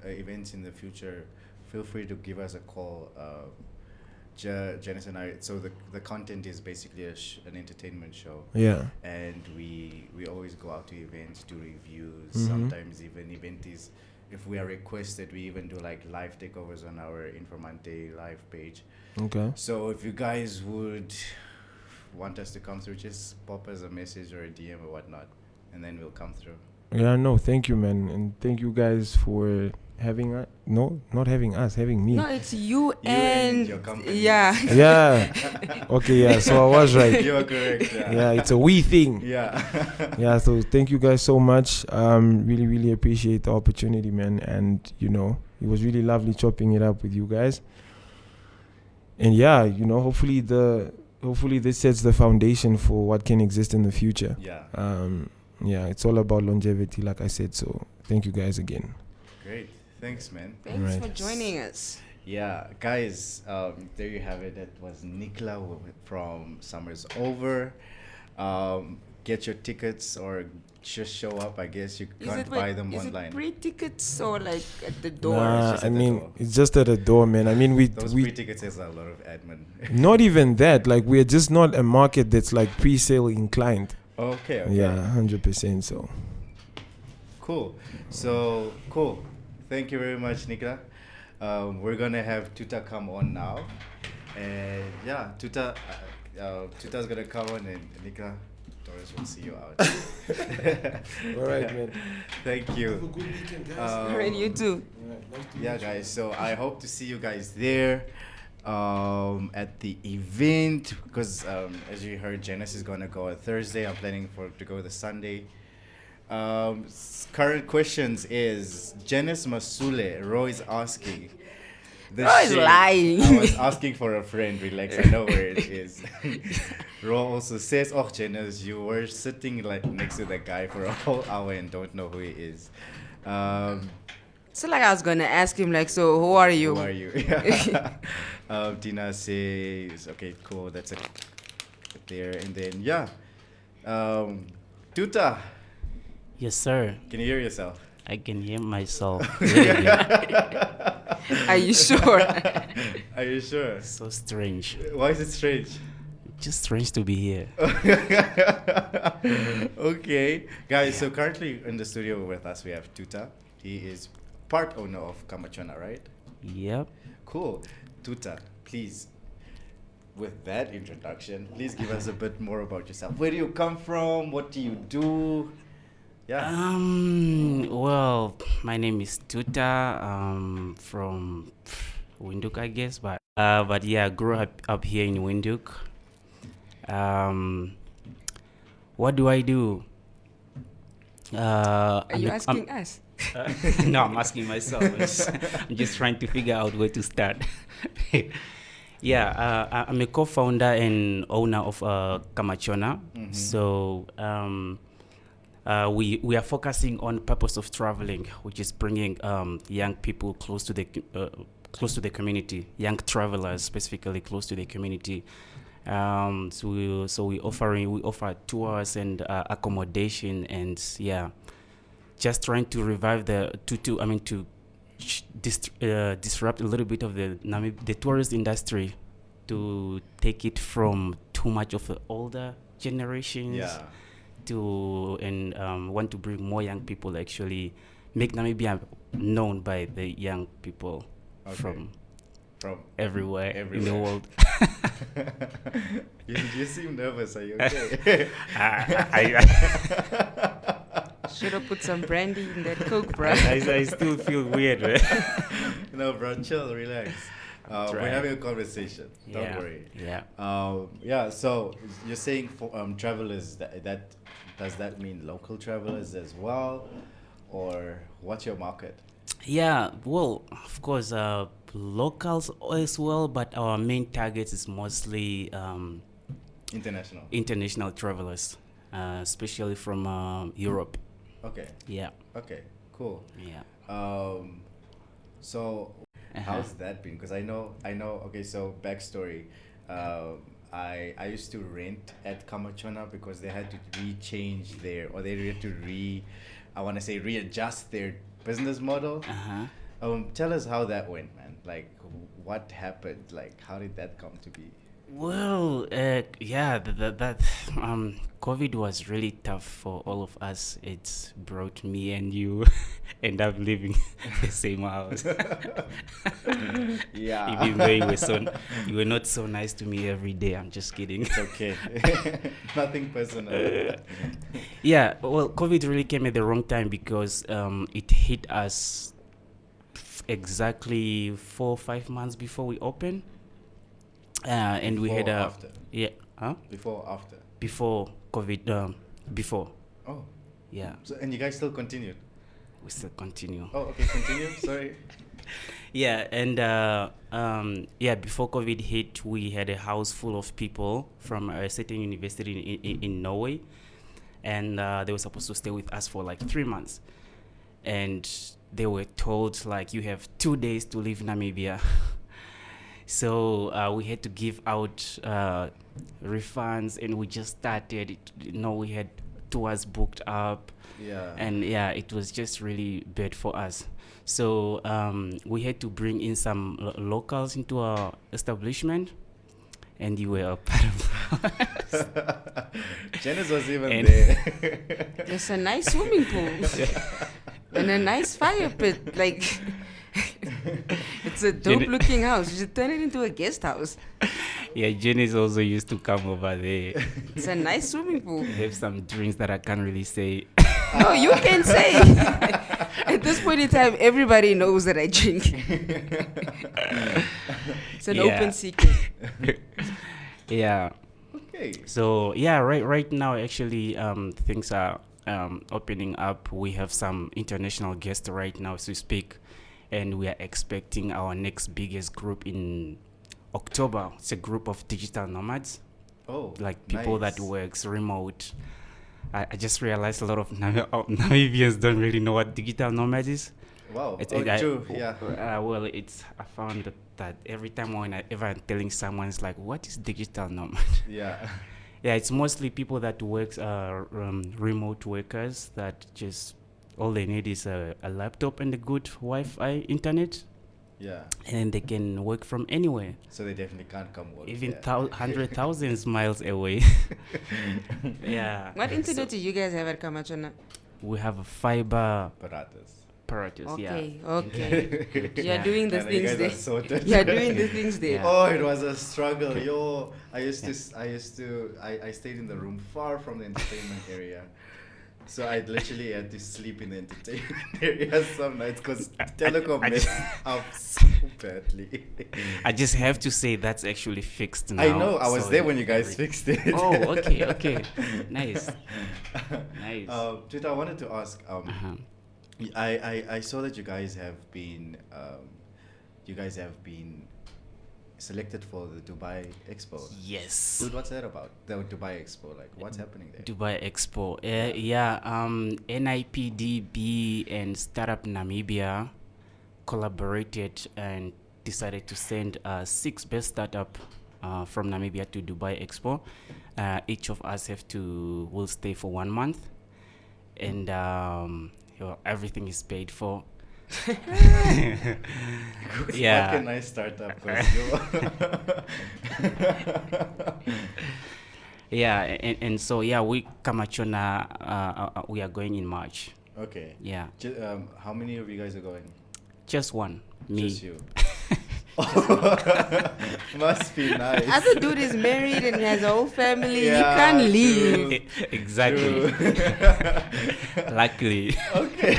events in the future, feel free to give us a call. Janice and I. So the content is basically an entertainment show. Yeah. And we always go out to events, do reviews. Sometimes even if we are requested, we even do like live takeovers on our Informante live page. Okay. So if you guys would want us to come through, just pop us a message or a DM or whatnot, and then we'll come through. Yeah, no, thank you, man, and thank you guys for having us. No, not having us, having me. No, it's you and your company. Yeah. Yeah. Okay, yeah, so I was right. You are correct. Yeah, it's a we thing. Yeah. Yeah, so thank you guys so much. Really, really appreciate the opportunity, man. And, you know, it was really lovely chopping it up with you guys. And yeah, you know, hopefully this sets the foundation for what can exist in the future. Yeah. Yeah, it's all about longevity, like I said. So thank you guys again. Great. Thanks, man. Thanks for joining us. Yeah, guys, there you have it. That was Nicla from Summer's Over. Get your tickets or just show up. I guess you can't buy them online. Is it pre-tickets or like at the door? Nah, I mean, it's just at the door, man. I mean, those pre-tickets is a lot of admin. Not even that. Like, we're just not a market that's like pre-sale inclined. Okay. Yeah, 100%. So Cool. So cool. Thank you very much, Nicla. We're gonna have Tuta come on now, and yeah, Tuta's gonna come on, and Nicla, Doris will see you out. All right, man. Thank Have a you. good weekend, guys. Alright, you too. All right, nice to Yeah, meet you. guys. So I hope to see you guys there at the event because as you heard, Janice is gonna go on Thursday. I'm planning to go the Sunday. Current questions is Janice Masule. Roy is asking. Roy is lying. I was asking for a friend. Relax. I know where it is. Roy also says, "Oh, Janice, you were sitting like next to that guy for a whole hour and don't know who he is." So like I was gonna ask him like, so who are you? Who are you? Tina says, okay, cool. That's it there. And then, yeah. Tuta, Yes, sir. can you hear yourself? I can hear myself. Really good. Are you sure? Are you sure? So strange. Why is it strange? Just strange to be here. Okay. Guys, so currently in the studio with us, we have Tuta. He is part owner of Kamachona, right? Yep. Cool. Tuta, please, with that introduction, please give us a bit more about yourself. Where do you come from? What do you do? Yeah. Well, my name is Tuta. From Windhoek, I guess, but yeah, I grew up here in Windhoek. What do I do? Are you asking us? No, I'm asking myself. I'm just trying to figure out where to start. Yeah, I'm a co-founder and owner of Kamachona. Mhm. So we are focusing on purpose of traveling, which is bringing young people close to the community, young travelers specifically close to the community. So we offer tours and accommodation, and yeah, just trying to revive to disrupt a little bit of the tourist industry, to take it from too much of the older generations Yeah. to want to bring more young people, actually make Namibia known by the young people Okay. from From everywhere in the Everywhere. world. you seem nervous. Are you okay? Should have put some brandy in that Coke, bro. I still feel weird, man. No, bro, chill, relax. We're right. having a conversation. Don't Yeah, worry. yeah. Yeah. So you're saying for travelers that does that mean local travelers as well, or what's your market? Yeah, well, of course, locals as well, but our main target is mostly International. international travelers, especially from Europe. Okay. Yeah, Okay. Cool. yeah. So how's that been? Because I know. Okay, so backstory. I used to rent at Kamachona because they had to readjust their business model. Uh-huh. Tell us how that went, man. Like, what happened? Like, how did that come to be? Well, yeah, that COVID was really tough for all of us. It's brought me and you end up living the same house. Yeah. Even though you were not so nice to me every day. I'm just kidding. It's okay. Nothing personal. Yeah, well, COVID really came at the wrong time because it hit us exactly 4 or 5 months before we opened. And we had Before or a after? yeah, huh? Before or after? Before COVID, before, Oh. yeah, So, and you guys still continued? we still continue. Oh, okay, continue. Sorry. Yeah, and yeah, before COVID hit, we had a house full of people from a certain university in Norway, and they were supposed to stay with us for like 3 months, and they were told like, you have 2 days to leave Namibia. So we had to give out refunds, and we just started. We had tours booked up, Yeah. and yeah, it was just really bad for us. So we had to bring in some locals into our establishment, and you were a part of Janice was even And- there. There's a nice swimming pool and a nice fire pit. Like, it's a dope looking house. You should turn it into a guest house. Yeah, Janice also used to come over there, It's a nice swimming pool. have some drinks that I can't really say. No, you can say. At this point in time, everybody knows that I drink. It's an Yeah. open secret. Yeah. Okay. So yeah, right now actually things are opening up. We have some international guests right now as we speak, and we are expecting our next biggest group in October. It's a group of digital nomads, Oh, like people nice. that works remote. I just realized a lot of Namibians don't really know what digital nomad is. Wow. It's- Oh, I- true. Yeah. Well, I found that every time whenever I'm telling someone, it's like, what is digital nomad? Yeah. Yeah, it's mostly people that works remote workers that just all they need is a laptop and a good Wi-Fi internet, Yeah. and they can work from anywhere, So they definitely can't come work. even yeah. 100,000 miles away. Yeah. What internet do you guys have at Kamachona? We have a fiber Apparatus. apparatus. Okay, Yeah. okay. You're Yeah. doing the And you things guys there. are sorted. You're doing the things there. Yeah. Oh, it was a struggle, yo. I stayed in the room far from the entertainment area. So I literally had to sleep in the entertainment area some nights because telecom messed up so badly. I just have to say that's actually fixed now. I know, I was so there when you guys fixed it. Oh, okay. Nice. Nice. Tuta, I wanted to ask, Uh-huh. I saw that you guys have been selected for the Dubai Expo. Yes. Dude, what's that about? The Dubai Expo, like what's happening there? Dubai Expo. NIPDB and Startup Namibia collaborated and decided to send 6 best startup from Namibia to Dubai Expo. Each of us will stay for 1 month, and everything is paid for. Yeah. What can I start up? 'Cause Yeah, and so we Kamachona, we are going in March. okay. Yeah, How many of you guys are going? just one, me. Just you. Must be nice. Other dude is married and has a whole family. Yeah, You can't true. leave. Exactly. Luckily. Okay.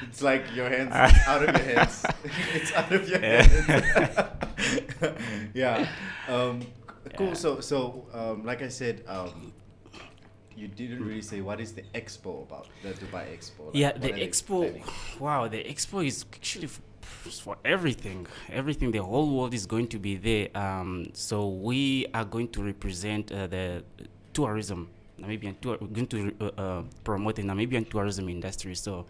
It's like your hands it's out of your hands. It's out of your hands. Yeah. Cool. So like I said, you didn't really say what is the expo about, the Dubai Expo. Like, Yeah, what the are they expo. planning? Wow, the expo is actually for everything. Everything. The whole world is going to be there. So we are going to represent the tourism, Namibian tour. We're going to promote the Namibian tourism industry. So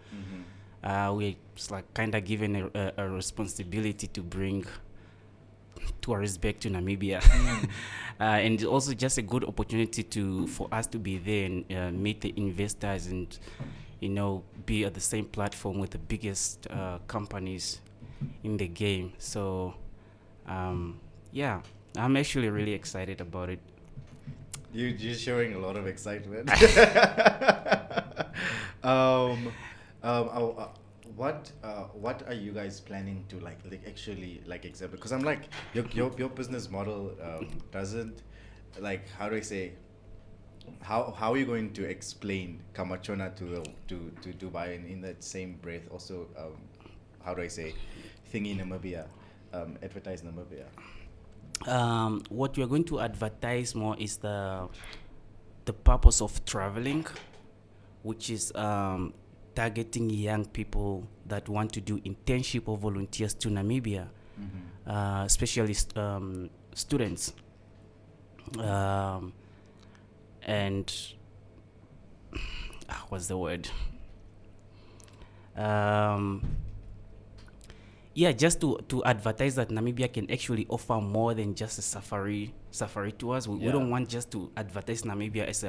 we're like kind of given a responsibility to bring tourists back to Namibia. And it's also just a good opportunity for us to be there and meet the investors and be at the same platform with the biggest companies in the game. So I'm actually really excited about it. You're showing a lot of excitement. What are you guys planning to actually exhibit? Because I'm like your business model doesn't, like, how do I say, how are you going to explain Kamachona to Dubai, and in that same breath also how do I say, thingy Namibia, advertise Namibia? What we are going to advertise more is the purpose of traveling, which is targeting young people that want to do internship or volunteers to Namibia, especially students. And what's the word? Just to advertise that Namibia can actually offer more than just a safari tours. We don't want just to advertise Namibia as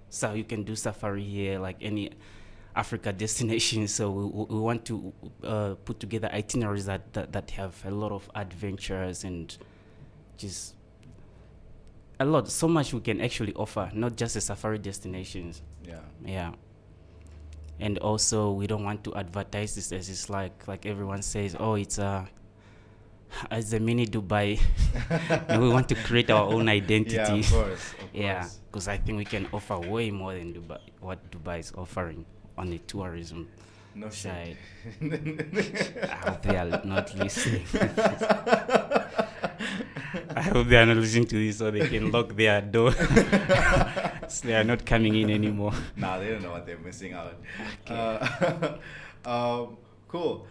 so you can do safari here like any Africa destinations. So we want to put together itineraries that have a lot of adventures and just so much we can actually offer, not just the safari destinations. Yeah. And also we don't want to advertise this as it's like everyone says, oh, it's a mini Dubai. And we want to create our own identity. Yeah, of course. Yeah, because I think we can offer way more than what Dubai is offering on the tourism side. I hope they are not listening. I hope they are not listening to this so they can lock their door. So they are not coming in anymore. Nah, they don't know what they're missing out. Cool.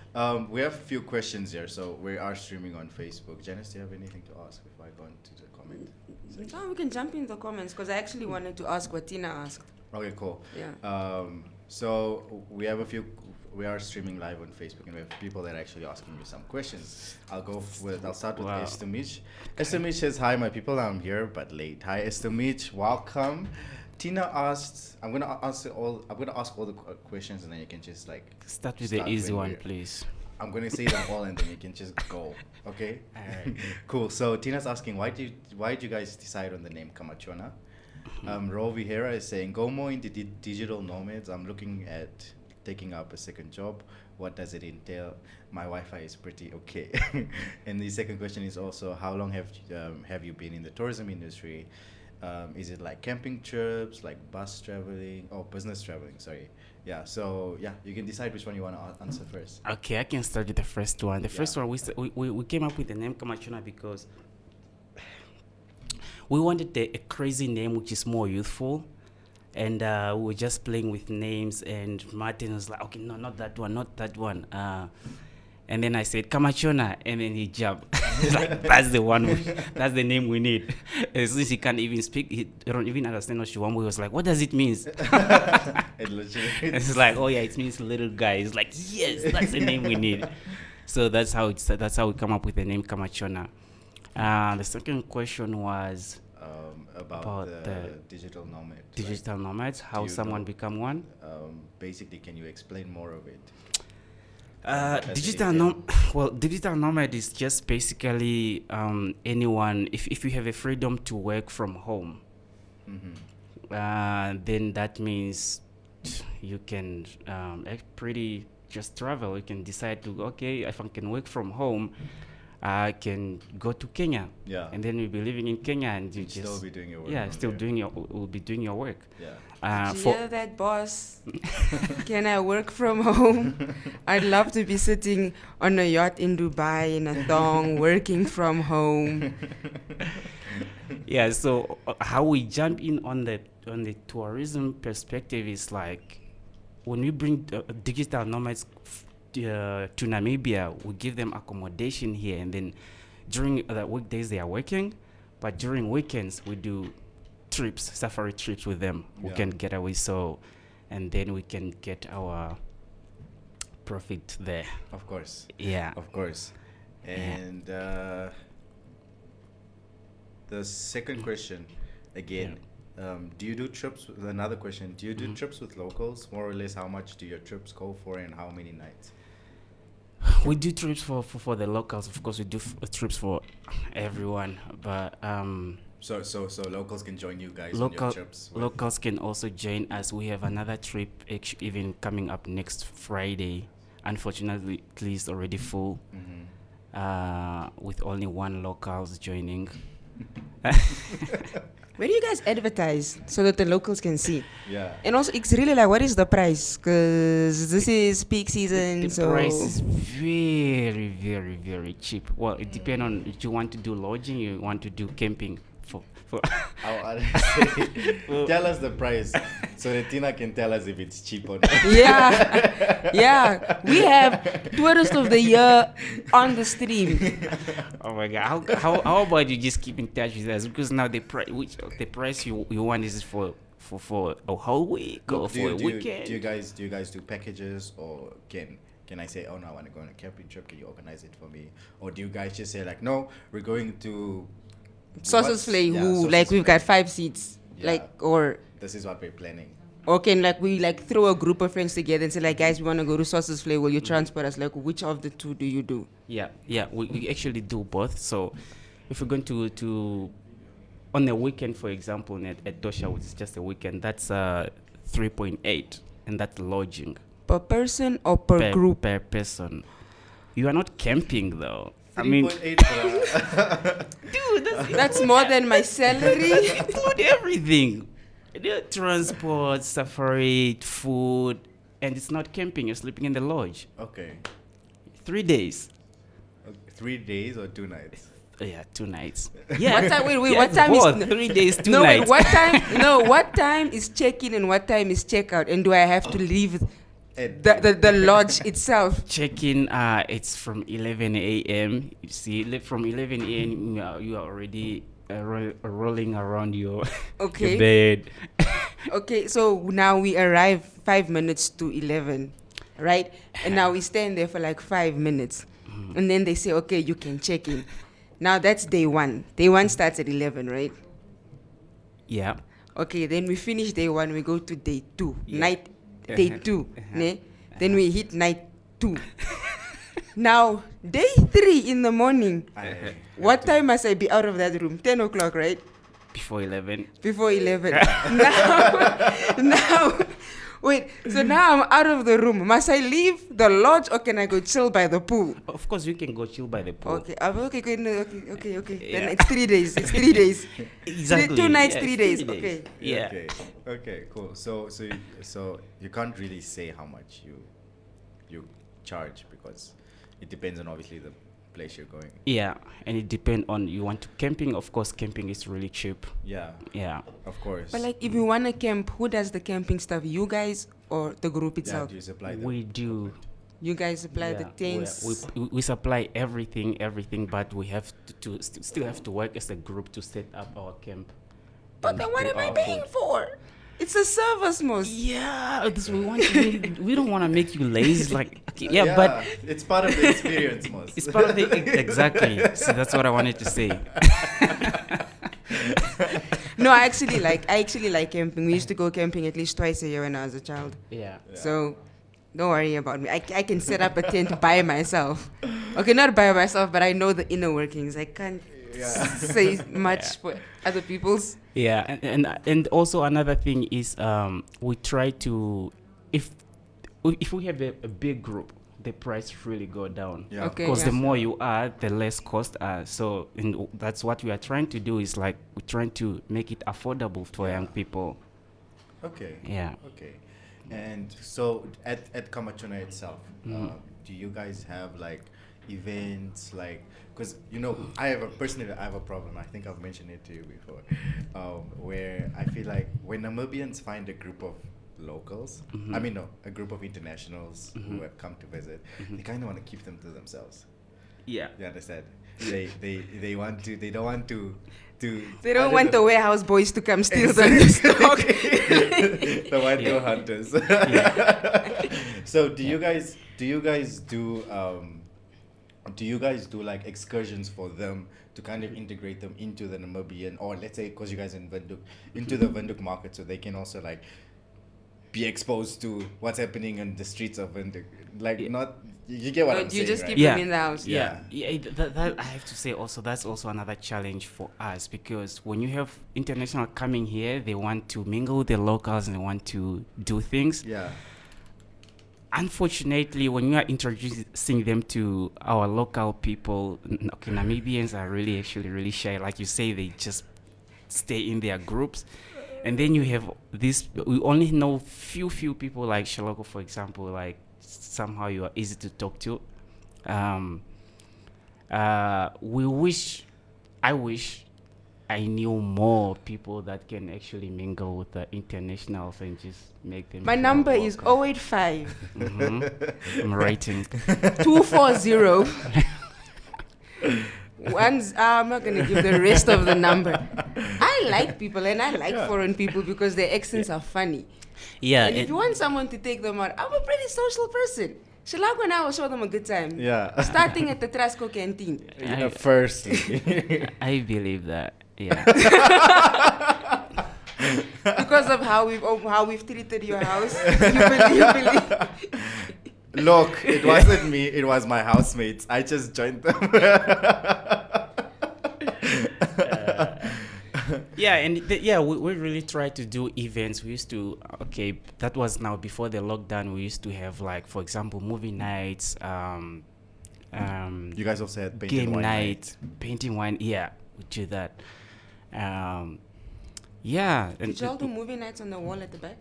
We have a few questions here, so we are streaming on Facebook. Janice, do you have anything to ask before I go into the comment section? No, we can jump in the comments because I actually wanted to ask what Tina asked. Okay, cool. Yeah. So we are streaming live on Facebook, and we have people that are actually asking you some questions. I'll start with Estomich. Estomich says, hi, my people, I'm here, but late. Hi, Estomich, welcome. Tina asked, I'm gonna ask all the questions, and then you can just start with the easy one, please. I'm gonna say them all, and then you can just go. Okay. All right. Cool. So Tina's asking, why did you guys decide on the name Kamachona? Ro Vihera is saying, go more into digital nomads. I'm looking at taking up a second job. What does it entail? My Wi-Fi is pretty okay. And the second question is also, how long have you been in the tourism industry? Is it like camping trips, like bus traveling, or business traveling? Sorry. Yeah. So yeah, you can decide which one you want to answer first. Okay, I can start with the first one. The first one, we came up with the name Kamachona because we wanted a crazy name which is more youthful. And we were just playing with names, and Martin was like, okay, no, not that one. And then I said, Kamachona, and then he jumped. He's like, that's the one, that's the name we need. And since he can't even speak, he don't even understand what she wants. He was like, what does it mean? It's like, oh yeah, it means little guy. He's like, yes, that's the name we need. So that's how we come up with the name Kamachona. The second question was about the digital nomad. Digital nomads, how someone become one. Basically, can you explain more of it? Digital nomad is just basically anyone. If you have a freedom to work from home, then that means you can pretty just travel. You can decide to if I can work from home, I can go to Kenya. Yeah. And then you'll be living in Kenya, and you still be doing your work. Yeah, we'll be doing your work. Yeah. Yeah, that boss. Can I work from home? I'd love to be sitting on a yacht in Dubai in a thong, working from home. Yeah. So how we jump in on the tourism perspective is like when we bring digital nomads to Namibia, we give them accommodation here, and then during the weekdays they are working, but during weekends we do safari trips with them. We can get away, and then we can get our profit there. Of course. Yeah. Of course. And the second question, again, do you do trips? Another question, do you do trips with locals? More or less, how much do your trips go for, and how many nights? We do trips for the locals. Of course, we do trips for everyone, but So locals can join you guys on your trips? Locals can also join us. We have another trip even coming up next Friday. Unfortunately, it's already full, with only one locals joining. Where do you guys advertise so that the locals can see? Yeah. And also, it's really like, what is the price? Because this is peak season. The price is very, very, very cheap. Well, it depends on if you want to do lodging, you want to do camping. Tell us the price so that Tina can tell us if it's cheap or not. Yeah. We have Tourist of the Year on the stream. Oh my God! How about you just keep in touch with us, because now the price you want is for a whole week or for a weekend. Do you guys do packages, or can I say, oh no, I want to go on a camping trip, can you organize it for me? Or do you guys just say like, no, we're going to Sauces Flay, we've got 5 seats, or this is what we're planning. Or can like we like throw a group of friends together and say like, guys, we want to go to Sauces Flay, will you transport us? Like, which of the two do you do? Yeah, we actually do both. So if we're going to on a weekend, for example, at Tosha, which is just a weekend, that's 3.8, and that's lodging. Per person or per group? Per person. You are not camping though. 3.8. Dude, that's more than my salary. Include everything. The transport, safari, food, and it's not camping. You're sleeping in the lodge. Okay. 3 days. 3 days or 2 nights? Yeah, 2 nights. Yeah. What time? Wait. Yeah, What time both. is? 3 days, 2 no, nights. wait. What time? No. What time is check-in and what time is check-out? And do I have to leave the lodge itself? Check-in, it's from 11 a.m. You see, from 11 a.m. you are already rolling around your, your bed. Okay, so now we arrive 5 minutes to 11, right? And now we stand there for like 5 minutes. And then they say, okay, you can check in. Now that's day one. Day one starts at 11, right? Yeah. Okay, then we finish day one, we go to day two. Yeah. Day two. Ne? Then we hit night 2. Now, day 3 in the morning. What time must I be out of that room? 10 o'clock, right? Before 11. Before 11. now, wait. So now I'm out of the room. Must I leave the lodge or can I go chill by the pool? Of course, you can go chill by the pool. Okay. Okay. Good. No, okay. Yeah. Then it's 3 days. It's 3 days. Exactly. 2 nights, Yeah, 3 it's days. 3 days. Okay. Yeah. Okay. Cool. So you can't really say how much you charge because it depends on obviously the place you're going. Yeah, and it depends on you want to camping. Of course, camping is really cheap. Yeah. Yeah. Of course. But like, if you want to camp, who does the camping stuff? You guys or the group yeah, itself? do you supply them? We do. You guys supply the tents. We supply everything, but we have to still have to work as a group to set up our camp. But then what am I paying for? It's a service, most. Yeah, we don't want to make you lazy. Like, okay, yeah, but it's part of the experience, most. It's part of the exactly. So that's what I wanted to say. No, I actually like camping. We used to go camping at least twice a year when I was a child. Yeah. So don't worry about me. I can set up a tent by myself. Okay, not by myself, but I know the inner workings. I can't say much for other people's. Yeah, and also another thing is we try to if we have a big group, the price really go down. Yeah. Okay. Because the more you are, the less cost are. So that's what we are trying to do is like we're trying to make it affordable for young people. Okay. Yeah. Okay. And so at Kamachona itself, do you guys have like events like? Because I have a problem. I think I've mentioned it to you before, where I feel like when Namibians find a group of locals, a group of internationals who have come to visit, they kind of want to keep them to themselves. Yeah. You understand? They don't want to. They don't want the warehouse boys to come steal them stock. The white hunters. So do you guys do like excursions for them to kind of integrate them into the Namibian, or let's say because you guys in Windhoek, into the Windhoek market, so they can also like be exposed to what's happening in the streets of Windhoek? Like not, you get what I'm saying, You just right? keep them in the house. Yeah. That I have to say also that's also another challenge for us because when you have international coming here, they want to mingle with the locals and they want to do things. Yeah. Unfortunately, when you are introducing them to our local people, Namibians are really shy. Like you say, they just stay in their groups. And then you have this, we only know few people like Scharlarco, for example, like somehow you are easy to talk to. I wish I knew more people that can actually mingle with the internationals and just make them. My number is 085 I'm writing 240. I'm not going to give the rest of the number. I like people and I like foreign people because their accents are funny. Yeah. And if you want someone to take them out, I'm a pretty social person. Scharlarco and I will show them a good time. Yeah. Starting at the Trasco canteen. First. I believe that. Yeah. Because of how we've treated your house. You believe? Look, it wasn't me. It was my housemates. I just joined them. Yeah, and we really try to do events. We used to, that was now before the lockdown. We used to have, like, for example, movie nights. You guys also had painting game wine night, painting wine. Yeah, we do that. Yeah. Did y'all do movie nights on the wall at the back?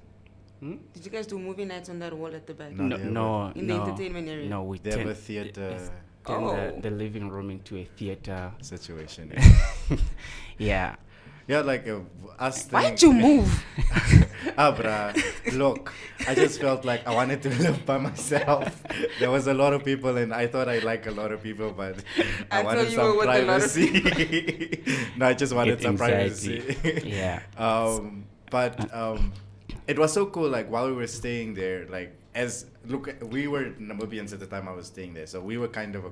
Did you guys do movie nights on that wall at the back? No. In the entertainment area? No, we They have a theater turn the living room into a theater. situation. Yeah. Yeah, like us. Why'd you move? Bruh, look, I just felt like I wanted to live by myself. There was a lot of people, and I thought I like a lot of people, but I wanted some privacy. No, I just wanted some privacy. Yeah. But it was so cool. Like while we were staying there, like we were Namibians at the time I was staying there, so we were kind of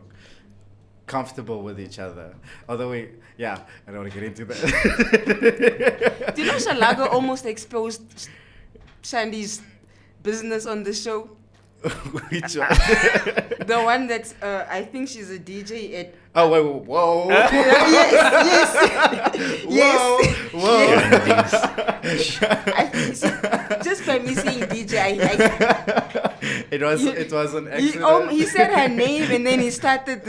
comfortable with each other. Although I don't want to get into that. Do you know Scharlarco almost exposed Shandy's business on the show? Which one? The one that's, I think she's a DJ at... Oh, wait, whoa. Yes. Whoa. Just by me saying DJ, it was an accident. He said her name and then he started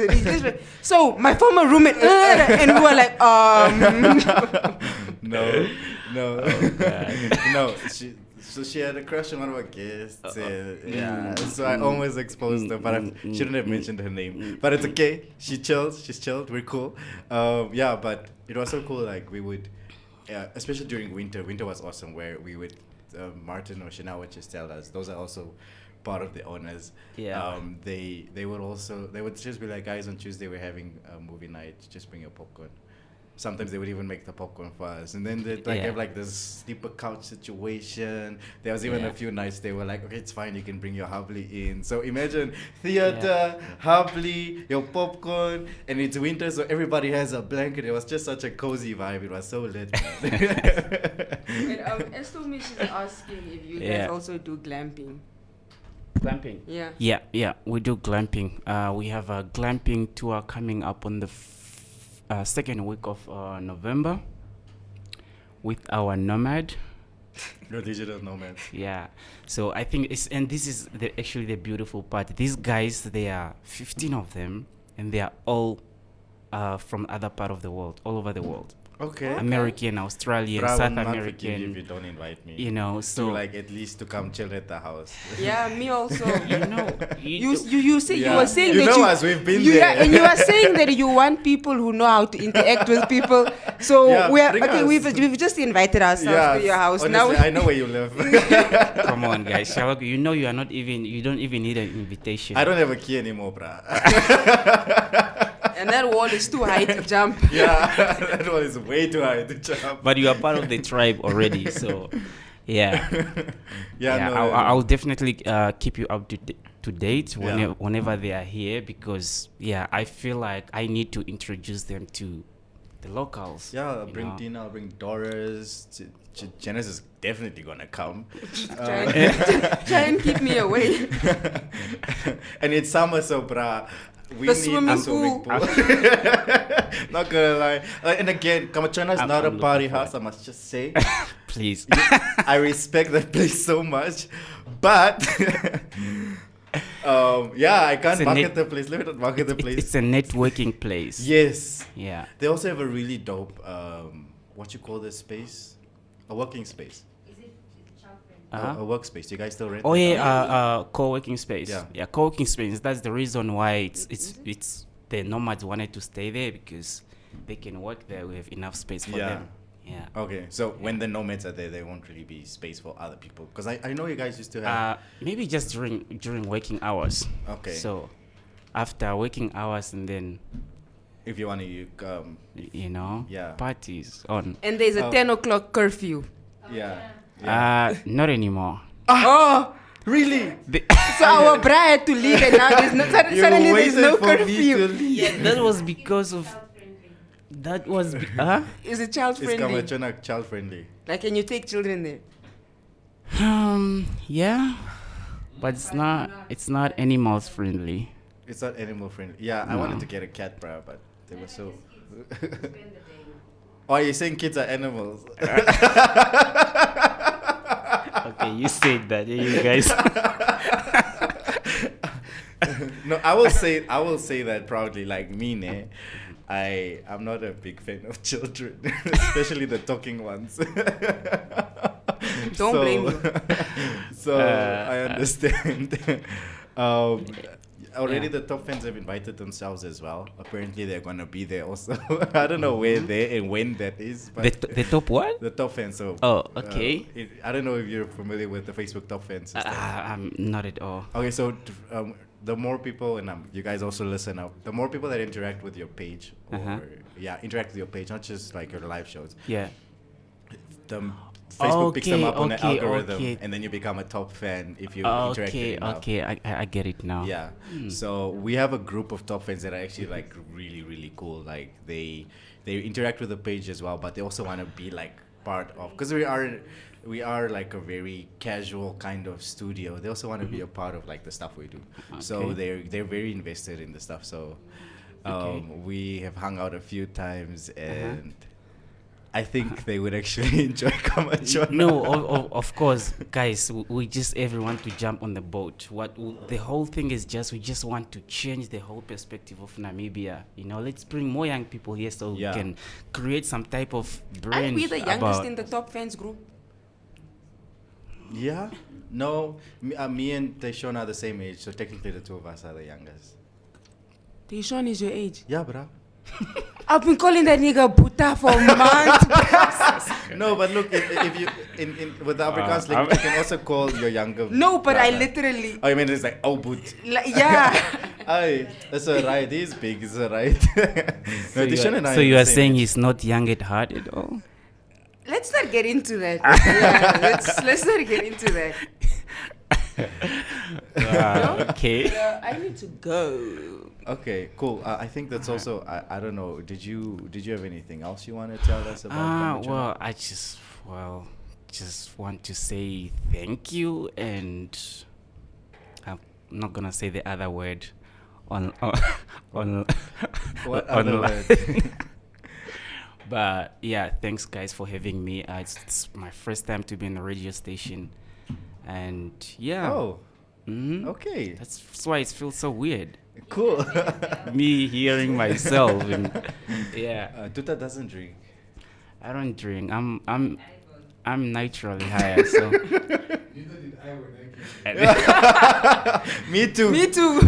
so my former roommate and we were like No. Oh, No, she had a crush on one of our guests. So I almost exposed her, but I shouldn't have mentioned her name. But it's okay. She's chilled. We're cool. But it was so cool. Like we would, especially during winter. Winter was awesome. Where we would, Martin or Chanel would just tell us. Those are also part of the owners. Yeah. They would just be like, guys, on Tuesday we're having a movie night. Just bring your popcorn. Sometimes they would even make the popcorn for us, and then they'd have like this sleeper couch situation. There was even a few nights they were like, okay, it's fine, you can bring your hubbly in. So imagine theater, hubbly, your popcorn, and it's winter, so everybody has a blanket. It was just such a cozy vibe. It was so lit. Es told me she's asking if you guys also do glamping. Glamping? Yeah. Yeah, we do glamping. We have a glamping tour coming up on the second week of November with our Nomad. Your digital nomads. Yeah. So I think this is actually the beautiful part. These guys, they are 15 of them, and they are all from other part of the world, all over the world. Okay. American, Australian, But I South will not American. forgive you if you don't invite me. You know, so like at least to come chill at the house. Yeah, me also. you know, you say you were saying that us, we've been there. Yeah, and you are saying that you want people who know how to interact with people. So we've just invited ourselves to your house. Honestly, Now I know where you live. come on, guys. Scharlarco, you know you don't even need an invitation. I don't have a key anymore, bruh. And that wall is too high to jump. Yeah, that wall is way too high to jump. But you are part of the tribe already, so yeah. I'll definitely keep you up to date whenever they are here, because I feel like I need to introduce them to the locals. Yeah, I'll bring Tina, I'll bring Doris. Janice is definitely gonna come. Try and keep me away. And it's summer, so bruh. We The need swimming a swimming pool. Not gonna lie. And again, Kamachana is not a party house, I must just say. Please. I respect that place so much. But I can't market the place. Let me not market the place. It's a networking place. Yes. Yeah. They also have a really dope what you call this space? A working space. A workspace. You guys still rent? Oh co-working space. Yeah, co-working space. That's the reason why it's the nomads wanted to stay there, because they can work there. We have enough space for them. Yeah. Okay, so when the nomads are there, there won't really be space for other people, because I know you guys used to have. Maybe just during working hours. Okay. So after working hours, and then if you want to, parties on. And there's a 10 o'clock curfew. Not anymore. Oh, really? So our bride had to leave, and now suddenly there's no curfew. Yeah, that was because of That was Is it child Is friendly? Kamachona child friendly? Like, can you take children there? yeah, but it's not animals friendly. It's not animal friendly. Yeah, I wanted to get a cat, bro, but they were so. Oh, you're saying kids are animals? Okay, you said that, you guys. No, I will say that proudly. Like me, ne, I'm not a big fan of children, especially the talking ones. Don't blame me. So I understand. Already Yeah. the top fans have invited themselves as well. Apparently they're gonna be there also. I don't know where they and when that is, but The top what? the top fans. So Oh, okay. I don't know if you're familiar with the Facebook top fans system. I'm not at all. Okay, so the more people, and you guys also listen up, the more people that interact with your page, or interact with your page, not just like your live shows, Yeah. the Facebook picks them up on the Okay, algorithm, okay. and then you become a top fan if you interact with Okay, enough. okay, I get it now. Yeah. So we have a group of top fans that are actually like really, really cool. Like they interact with the page as well, but they also want to be like part of, because we are like a very casual kind of studio. They also want to be a part of like the stuff we do. So Okay. they're very invested in the stuff. So we have hung out a few times, and I think they would actually enjoy Kamachona. No, of course, guys. We just everyone to jump on the boat. The whole thing is we just want to change the whole perspective of Namibia. You know, let's bring more young people here so Yeah. we can create some type of brand. Aren't we the youngest about- in the top fans group? Yeah. No, me and Taishon are the same age, so technically the two of us are the youngest. Tishon is your age. Yeah, bruh. I've been calling that nigga Buta for months. No, but look, if you in with the Afrikaans language, you can also call your younger. No, but I brother. literally, Oh, you mean it's like boot. yeah. Aye, that's alright. He's big. It's alright. No, Tishon and I So are you the are same saying age. he's not young at heart at all? Let's not get into that. Yeah, let's not get into that. Okay. I need to go. Okay, cool. I think that's also. I don't know. Did you have anything else you want to tell us about? Kamachona? Well, I just want to say thank you, and I'm not gonna say the other word on What other online. word? But yeah, thanks guys for having me. It's my first time to be in a radio station, and yeah. Oh, Mhm. okay, That's why it feels so weird. cool. Me hearing myself, and yeah. Tuta doesn't drink. I don't drink. I'm naturally high, so. Me too. Me too.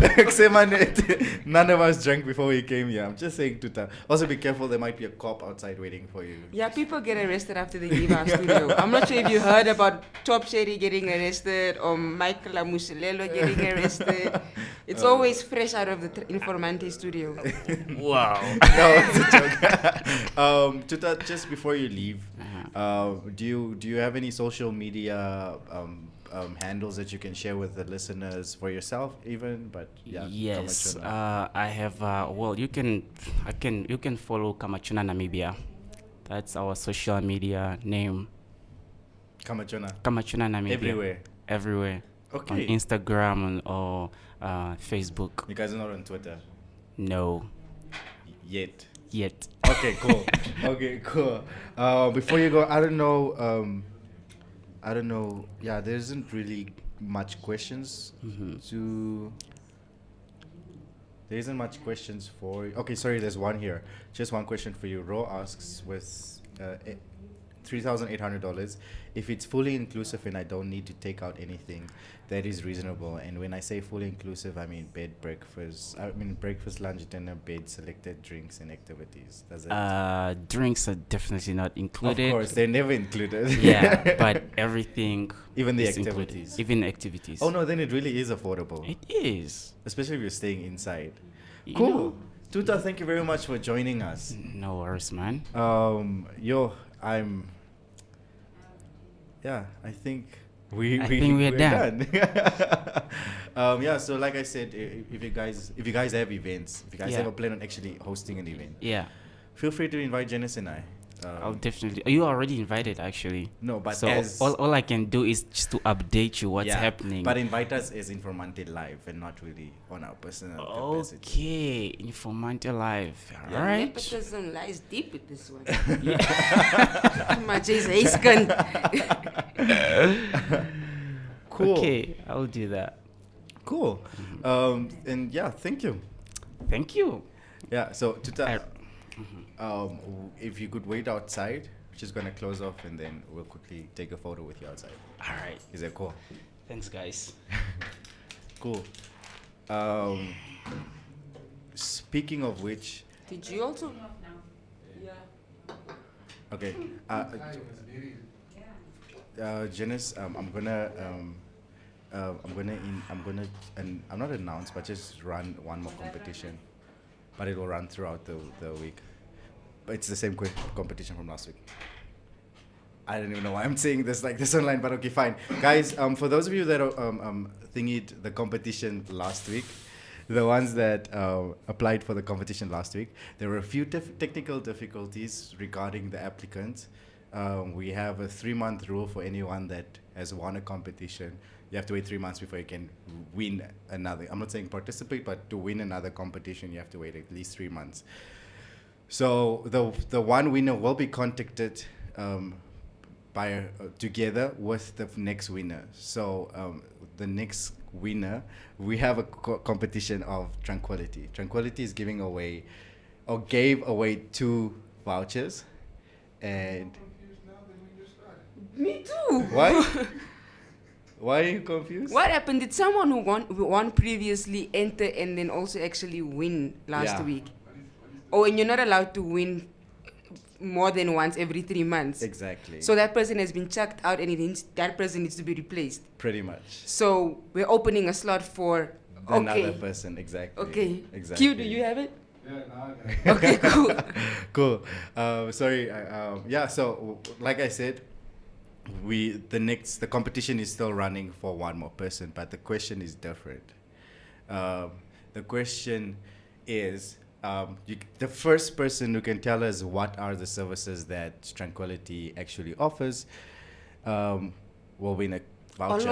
None of us drank before we came here. I'm just saying, Tuta. Also, be careful. There might be a cop outside waiting for you. Yeah, people get arrested after they leave our studio. I'm not sure if you heard about Top Shady getting arrested or Michael Amusilelo getting arrested. It's always fresh out of the Informante studio. Wow. No, it's a joke. Tuta, just before you leave, do you have any social media handles that you can share with the listeners, for yourself even? But yeah. Yes, Kamachona. I have. Well, you can follow Kamachona Namibia. That's our social media name. Kamachona. Kamachona Namibia. Everywhere. Okay. On Instagram or Facebook. You guys are not on Twitter No, yet. yet. Okay, cool. Okay, cool. Before you go, I don't know. Yeah, there isn't really much questions There isn't much questions for. Okay, sorry. There's one here. Just one question for you. Ro asks with $3,800. If it's fully inclusive and I don't need to take out anything, that is reasonable. And when I say fully inclusive, I mean breakfast, lunch, dinner, bed, selected drinks and activities. Does it? Drinks are definitely not included. Of course, they're never included. Yeah, but everything. Even the is included. activities. Even the activities. Oh no, then it really is affordable. It is. Especially if you're staying inside. You Cool. know. Tuta, thank you very much for joining us. No worries, man. I think we're done. Yeah, so like I said, if you guys have events, if you guys Yeah. have a plan on actually hosting an event, Yeah. feel free to invite Janice and I. I'll definitely. You already invited, actually. No, but so as all I can do is just to update you what's yeah, happening. But invite us as Informantid Live and not really on our personal capacity. Okay, Informantid Live. All Yeah. right. Nepotism lies deep with this one. Yeah. Maar jy's huiskind. Cool. Okay, I'll do that. Cool. And yeah, thank you. Thank you. Yeah, so Tuta, if you could wait outside, we're just going to close off and then we'll quickly take a photo with you outside. All right. Is that cool? Thanks, guys. Cool. Speaking of which, Did you also? Yeah. okay. Janice, I'm gonna not announce, but just run one more competition, but it will run throughout the week. But it's the same competition from last week. I don't even know why I'm saying this like this online, but okay, fine, guys. For those of you that thingied the competition last week, the ones that applied for the competition last week, there were a few technical difficulties regarding the applicants. We have a 3-month rule for anyone that has won a competition. You have to wait 3 months before you can win another. I'm not saying participate, but to win another competition, you have to wait at least 3 months. So the one winner will be contacted together with the next winner. So the next winner, we have a competition of Tranquility. Tranquility is giving away, or gave away 2 vouchers, and Me too. why? Why are you confused? What happened? Did someone who won previously enter and then also actually win last Yeah. week? Oh, and you're not allowed to win more than once every 3 months. Exactly. So that person has been chucked out and that person needs to be replaced. Pretty much. So we're opening a slot for Another person, exactly. Okay. Exactly. Q, do you have it? Yeah, no, I got it. Okay, cool. Cool. Sorry. Yeah. So, like I said, the competition is still running for one more person, but the question is different. The question is, the first person who can tell us what are the services that Tranquility actually offers, will win a voucher.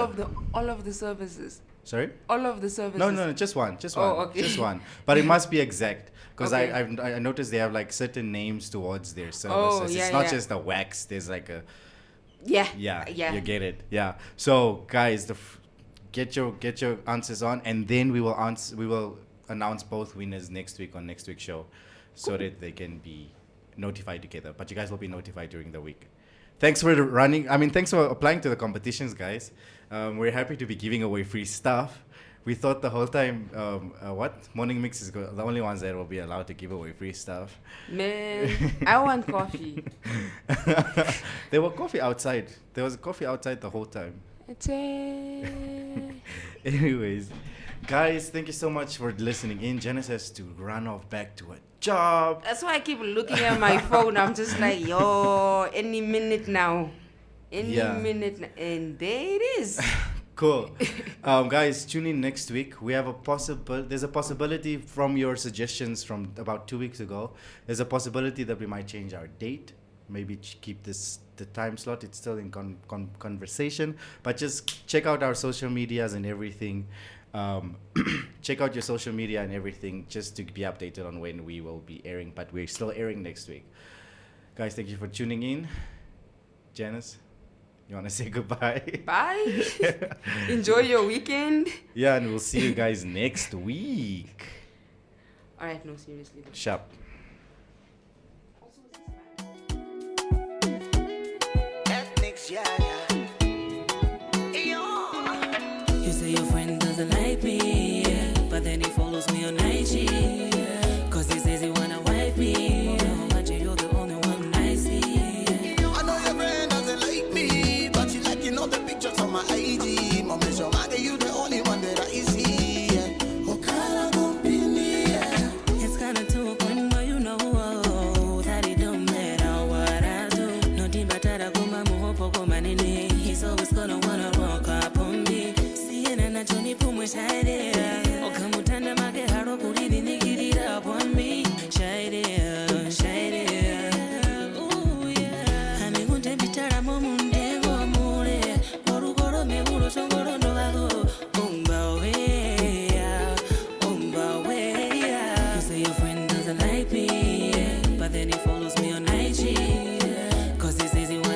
All of the services. Sorry? All of the services. No, just one. Oh, okay. Just one. But it must be exact, because Okay. I noticed they have like certain names towards their services. Oh, yeah, it's not yeah. just the wax. There's like a Yeah. yeah. Yeah. You get it. Yeah. So guys, get your answers on, and then we will announce both winners next week on next week's show, so that they can be notified together. But you guys will be notified during the week. Thanks for thanks for applying to the competitions, guys. We're happy to be giving away free stuff. We thought the whole time, Morning Mix is the only ones that will be allowed to give away free stuff. Man, I want coffee. There was coffee outside. There was coffee outside the whole time. Anyways, guys, thank you so much for listening in. Janice has to run off back to a job. That's why I keep looking at my phone. I'm just like, yo, any minute now. Yeah. Minute. And there it is. Cool. Guys, tune in next week. We have there's a possibility from your suggestions from about 2 weeks ago. There's a possibility that we might change our date. Maybe keep the time slot. It's still in conversation. But just check out our social medias and everything. Check out your social media and everything just to be updated on when we will be airing. But we're still airing next week. Guys, thank you for tuning in. Janice, you want to say goodbye? Bye. Enjoy your weekend. Yeah, and we'll see you guys next week. All right, no, seriously. Sharp. Ethnics, yeah. You say your friend doesn't like me, but then he follows me on IG. Cause he says he wanna wipe me. But you're the only one I see. I know your friend doesn't like me, but she liking all the pictures on my IG. Mama, so I get you the